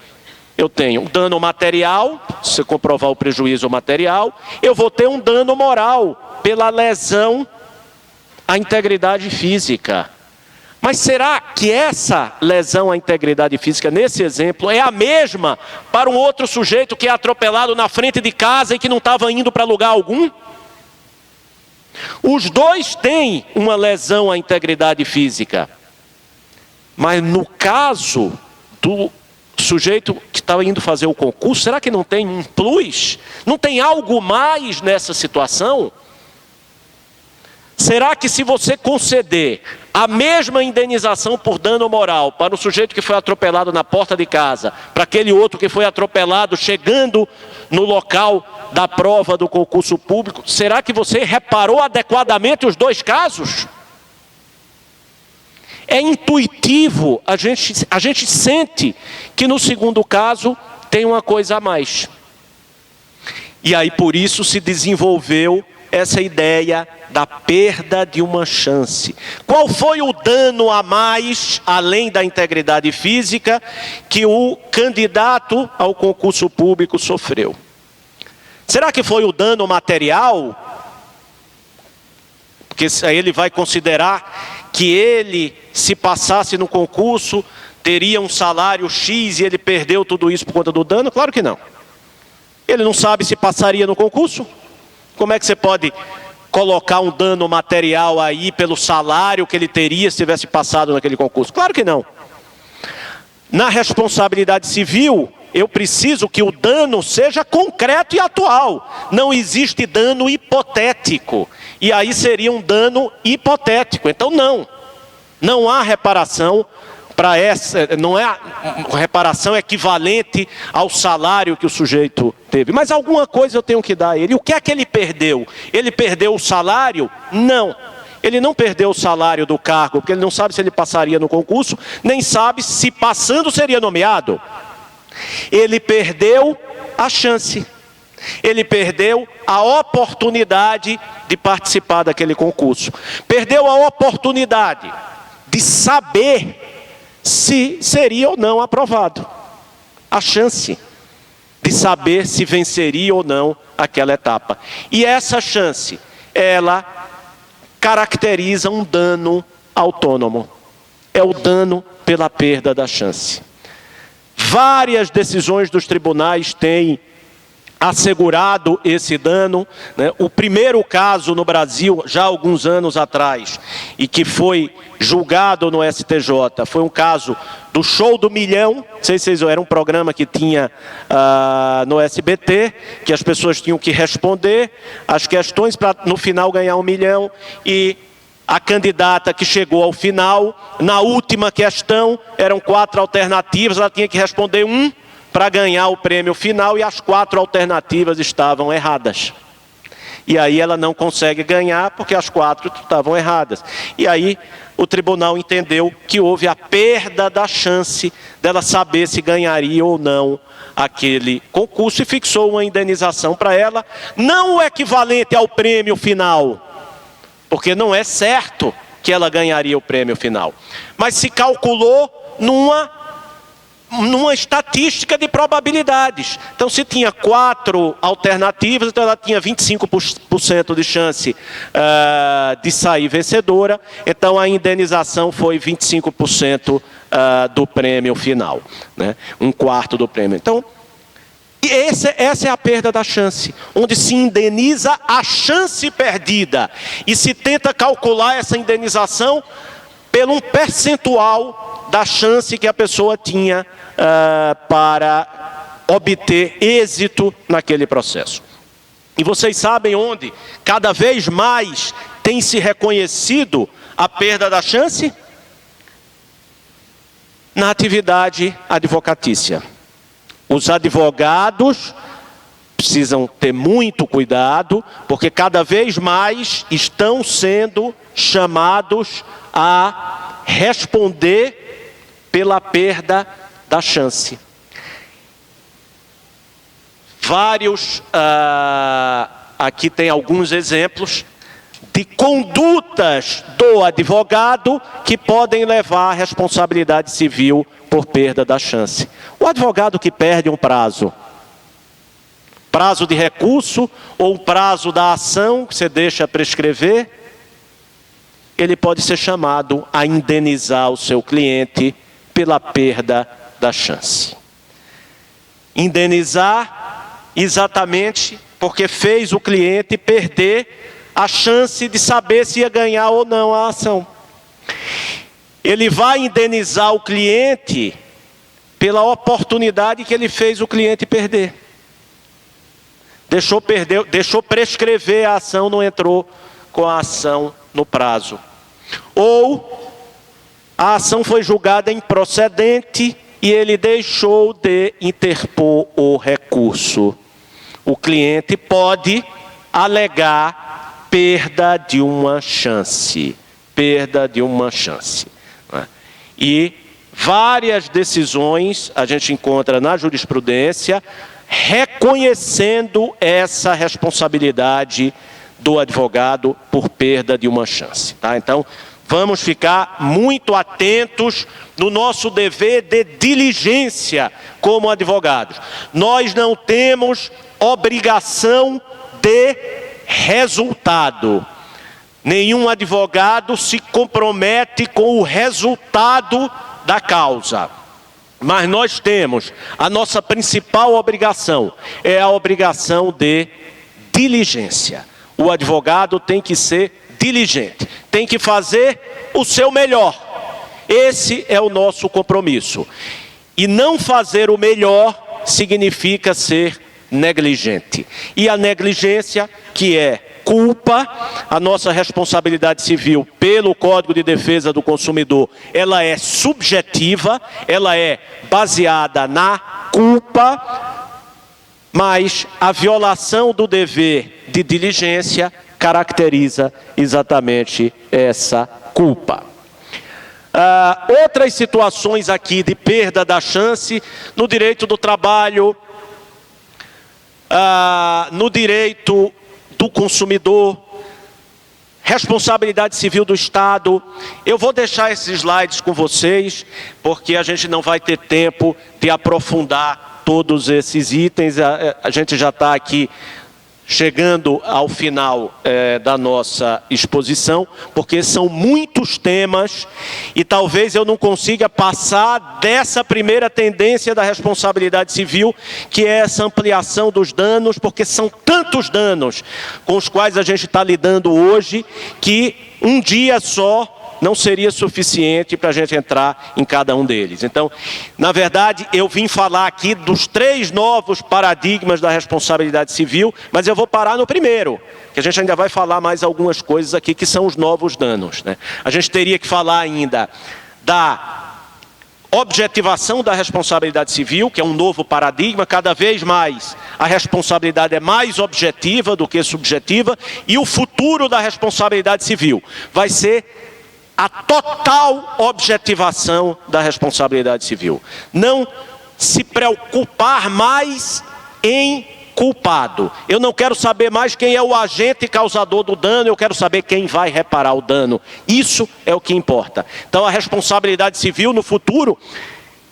Eu tenho um dano material, se comprovar o prejuízo material, eu vou ter um dano moral pela lesão à integridade física. Mas será que essa lesão à integridade física, nesse exemplo, é a mesma para um outro sujeito que é atropelado na frente de casa e que não estava indo para lugar algum? Os dois têm uma lesão à integridade física. Mas no caso do sujeito que estava indo fazer o concurso, será que não tem um plus? Não tem algo mais nessa situação? Será que se você conceder a mesma indenização por dano moral para o sujeito que foi atropelado na porta de casa, para aquele outro que foi atropelado chegando no local da prova do concurso público, será que você reparou adequadamente os dois casos? É intuitivo, a gente sente que no segundo caso tem uma coisa a mais. E aí por isso se desenvolveu essa ideia da perda de uma chance. Qual foi o dano a mais, além da integridade física, que o candidato ao concurso público sofreu? Será que foi o dano material? Porque aí ele vai considerar que ele, se passasse no concurso, teria um salário X e ele perdeu tudo isso por conta do dano? Claro que não. Ele não sabe se passaria no concurso? Como é que você pode colocar um dano material aí pelo salário que ele teria se tivesse passado naquele concurso? Claro que não. Na responsabilidade civil, eu preciso que o dano seja concreto e atual. Não existe dano hipotético. E aí seria um dano hipotético. Então não há reparação para essa, não é reparação equivalente ao salário que o sujeito teve. Mas alguma coisa eu tenho que dar a ele. E o que é que ele perdeu? Ele perdeu o salário? Não. Ele não perdeu o salário do cargo, porque ele não sabe se ele passaria no concurso, nem sabe se passando seria nomeado. Ele perdeu a chance. Ele perdeu a oportunidade de participar daquele concurso. Perdeu a oportunidade de saber se seria ou não aprovado. A chance de saber se venceria ou não aquela etapa. E essa chance, ela caracteriza um dano autônomo. É o dano pela perda da chance. Várias decisões dos tribunais têm assegurado esse dano, né? O primeiro caso no Brasil, já há alguns anos atrás, e que foi julgado no STJ, foi um caso do Show do Milhão. Não sei se vocês viram, era um programa que tinha no SBT, que as pessoas tinham que responder as questões para no final ganhar 1 milhão, e a candidata que chegou ao final, na última questão, eram 4 alternativas, ela tinha que responder para ganhar o prêmio final, e as 4 alternativas estavam erradas. E aí ela não consegue ganhar porque as 4 estavam erradas. E aí o tribunal entendeu que houve a perda da chance dela saber se ganharia ou não aquele concurso e fixou uma indenização para ela, não o equivalente ao prêmio final, porque não é certo que ela ganharia o prêmio final, mas se calculou numa estatística de probabilidades. Então, se tinha 4 alternativas, então ela tinha 25% de chance de sair vencedora, então a indenização foi 25% do prêmio final, né? 1/4 do prêmio. Então, essa é a perda da chance, onde se indeniza a chance perdida e se tenta calcular essa indenização pelo um percentual da chance que a pessoa tinha para obter êxito naquele processo. E vocês sabem onde cada vez mais tem se reconhecido a perda da chance? Na atividade advocatícia. Os advogados precisam ter muito cuidado, porque cada vez mais estão sendo chamados a responder pela perda da chance. Aqui tem alguns exemplos de condutas do advogado que podem levar à responsabilidade civil por perda da chance. O advogado que perde um prazo de recurso ou o prazo da ação que você deixa prescrever, ele pode ser chamado a indenizar o seu cliente pela perda da chance. Indenizar exatamente porque fez o cliente perder a chance de saber se ia ganhar ou não a ação. Ele vai indenizar o cliente pela oportunidade que ele fez o cliente perder. Deixou prescrever a ação, não entrou com a ação no prazo. Ou a ação foi julgada improcedente e ele deixou de interpor o recurso. O cliente pode alegar perda de uma chance. Perda de uma chance. E várias decisões a gente encontra na jurisprudência reconhecendo essa responsabilidade do advogado por perda de uma chance. Tá? Então, vamos ficar muito atentos no nosso dever de diligência como advogados. Nós não temos obrigação de resultado. Nenhum advogado se compromete com o resultado da causa. Mas nós temos a nossa principal obrigação, é a obrigação de diligência. O advogado tem que ser diligente, tem que fazer o seu melhor. Esse é o nosso compromisso. E não fazer o melhor significa ser negligente. E a negligência, que é culpa, a nossa responsabilidade civil pelo Código de Defesa do Consumidor, ela é subjetiva, ela é baseada na culpa, mas a violação do dever de diligência caracteriza exatamente essa culpa. Outras situações aqui de perda da chance no direito do trabalho, no direito do consumidor, responsabilidade civil do Estado. Eu vou deixar esses slides com vocês, porque a gente não vai ter tempo de aprofundar todos esses itens. A gente já está aqui chegando ao final da nossa exposição, porque são muitos temas e talvez eu não consiga passar dessa primeira tendência da responsabilidade civil, que é essa ampliação dos danos, porque são tantos danos com os quais a gente está lidando hoje, que um dia só não seria suficiente para a gente entrar em cada um deles. Então, na verdade, eu vim falar aqui dos 3 novos paradigmas da responsabilidade civil, mas eu vou parar no primeiro, que a gente ainda vai falar mais algumas coisas aqui, que são os novos danos, né? A gente teria que falar ainda da objetivação da responsabilidade civil, que é um novo paradigma. Cada vez mais a responsabilidade é mais objetiva do que subjetiva, e o futuro da responsabilidade civil vai ser a total objetivação da responsabilidade civil. Não se preocupar mais em culpado. Eu não quero saber mais quem é o agente causador do dano, eu quero saber quem vai reparar o dano. Isso é o que importa. Então a responsabilidade civil no futuro,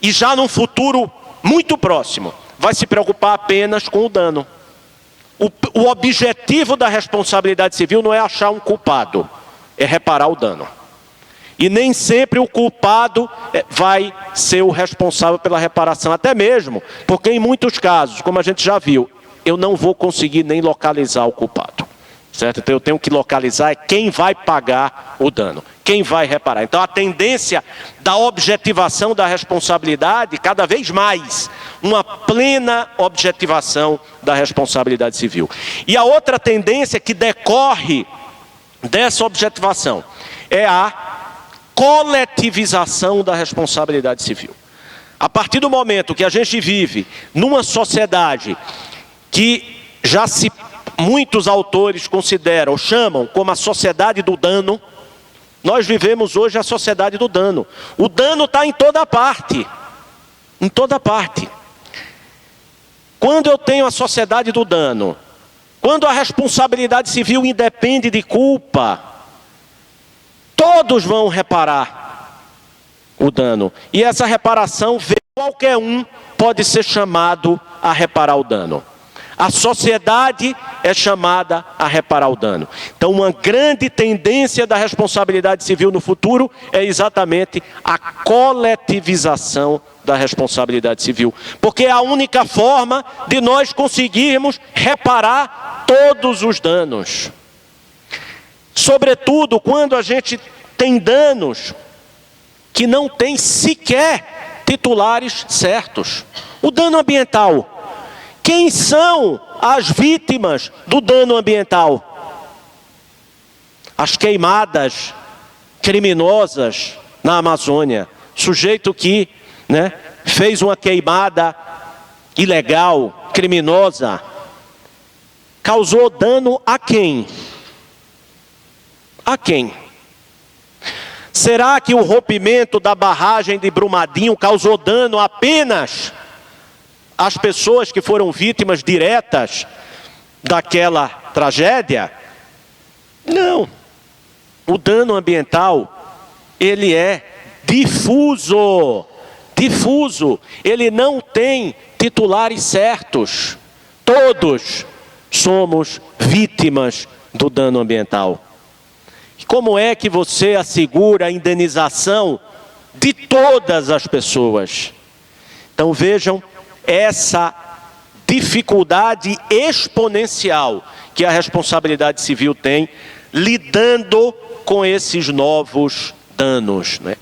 e já num futuro muito próximo, vai se preocupar apenas com o dano. O objetivo da responsabilidade civil não é achar um culpado, é reparar o dano. E nem sempre o culpado vai ser o responsável pela reparação, até mesmo porque em muitos casos, como a gente já viu, eu não vou conseguir nem localizar o culpado, certo? Então eu tenho que localizar quem vai pagar o dano, quem vai reparar. Então a tendência da objetivação da responsabilidade, cada vez mais, uma plena objetivação da responsabilidade civil. E a outra tendência que decorre dessa objetivação é a coletivização da responsabilidade civil. A partir do momento que a gente vive numa sociedade que muitos autores consideram, chamam como a sociedade do dano, nós vivemos hoje a sociedade do dano. O dano está em toda parte. Em toda parte. Quando eu tenho a sociedade do dano, quando a responsabilidade civil independe de culpa, todos vão reparar o dano. E essa reparação, qualquer um pode ser chamado a reparar o dano. A sociedade é chamada a reparar o dano. Então, uma grande tendência da responsabilidade civil no futuro é exatamente a coletivização da responsabilidade civil. Porque é a única forma de nós conseguirmos reparar todos os danos. Sobretudo quando a gente tem danos que não tem sequer titulares certos. O dano ambiental. Quem são as vítimas do dano ambiental? As queimadas criminosas na Amazônia. Sujeito que, fez uma queimada ilegal, criminosa, causou dano a quem? A quem? Será que o rompimento da barragem de Brumadinho causou dano apenas às pessoas que foram vítimas diretas daquela tragédia? Não. O dano ambiental, ele é difuso. Difuso. Ele não tem titulares certos. Todos somos vítimas do dano ambiental. Como é que você assegura a indenização de todas as pessoas. Então vejam essa dificuldade exponencial que a responsabilidade civil tem lidando com esses novos danos, né?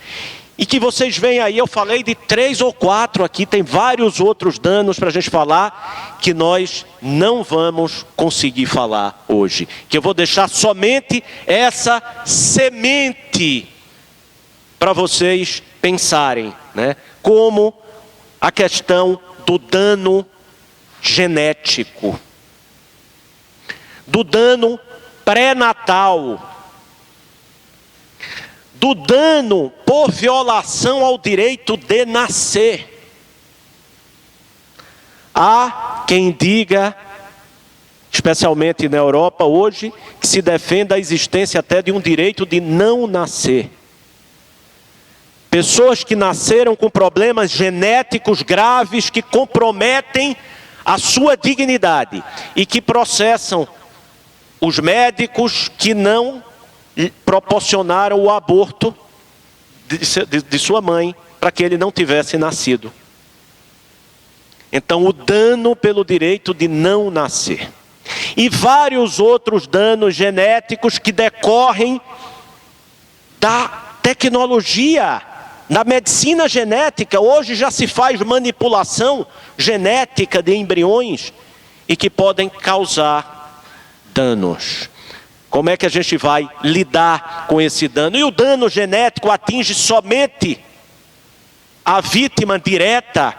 E que vocês veem aí, eu falei de 3 ou 4 aqui, tem vários outros danos para a gente falar, que nós não vamos conseguir falar hoje. Que eu vou deixar somente essa semente para vocês pensarem, né? Como a questão do dano genético, do dano pré-natal, do dano por violação ao direito de nascer. Há quem diga, especialmente na Europa hoje, que se defenda a existência até de um direito de não nascer. Pessoas que nasceram com problemas genéticos graves que comprometem a sua dignidade e que processam os médicos que não proporcionaram o aborto de sua mãe para que ele não tivesse nascido. Então, o dano pelo direito de não nascer. E vários outros danos genéticos que decorrem da tecnologia, da medicina genética. Hoje já se faz manipulação genética de embriões e que podem causar danos. Como é que a gente vai lidar com esse dano? E o dano genético atinge somente a vítima direta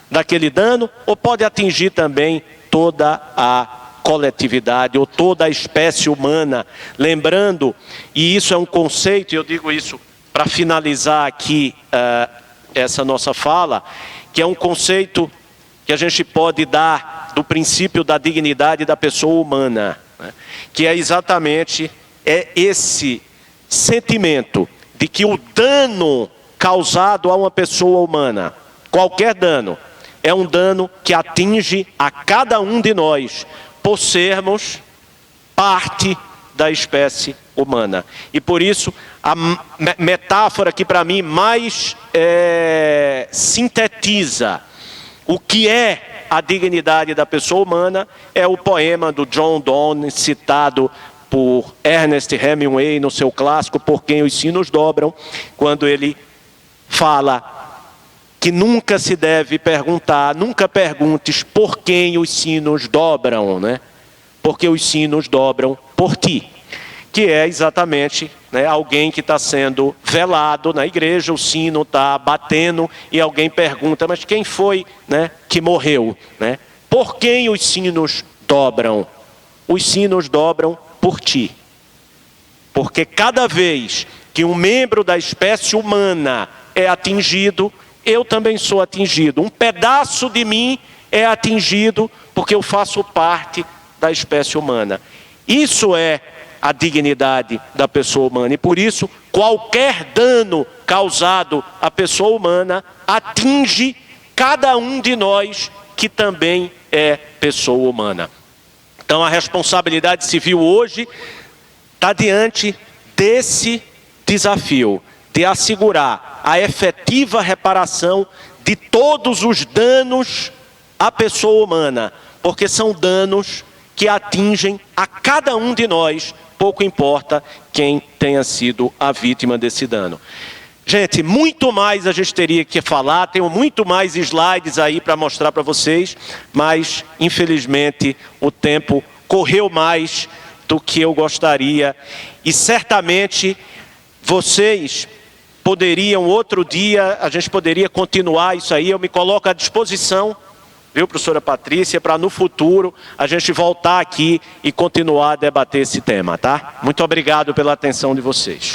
daquele dano, ou pode atingir também toda a coletividade, ou toda a espécie humana. Lembrando, e isso é um conceito, e eu digo isso para finalizar aqui essa nossa fala, que é um conceito que a gente pode dar do princípio da dignidade da pessoa humana, né? Que é exatamente esse sentimento de que o dano causado a uma pessoa humana, qualquer dano, é um dano que atinge a cada um de nós, por sermos parte da espécie humana. E por isso, a metáfora que para mim mais sintetiza o que é a dignidade da pessoa humana é o poema do John Donne, citado por Ernest Hemingway no seu clássico Por Quem os Sinos Dobram, quando ele fala que nunca se deve perguntar, nunca perguntes por quem os sinos dobram, né? Porque os sinos dobram por ti. Que é exatamente, né, alguém que está sendo velado na igreja, o sino está batendo e alguém pergunta, mas quem foi, né, que morreu? Né? Por quem os sinos dobram? Os sinos dobram por ti. Porque cada vez que um membro da espécie humana é atingido, eu também sou atingido. Um pedaço de mim é atingido porque eu faço parte da espécie humana. Isso é a dignidade da pessoa humana. E por isso, qualquer dano causado à pessoa humana atinge cada um de nós que também é pessoa humana. Então a responsabilidade civil hoje está diante desse desafio de assegurar a efetiva reparação de todos os danos à pessoa humana, porque são danos que atingem a cada um de nós, pouco importa quem tenha sido a vítima desse dano. Gente, muito mais a gente teria que falar, tenho muito mais slides aí para mostrar para vocês, mas infelizmente o tempo correu mais do que eu gostaria e certamente vocês poderiam, outro dia, a gente poderia continuar isso aí, eu me coloco à disposição, viu, professora Patrícia, para no futuro a gente voltar aqui e continuar a debater esse tema, tá? Muito obrigado pela atenção de vocês.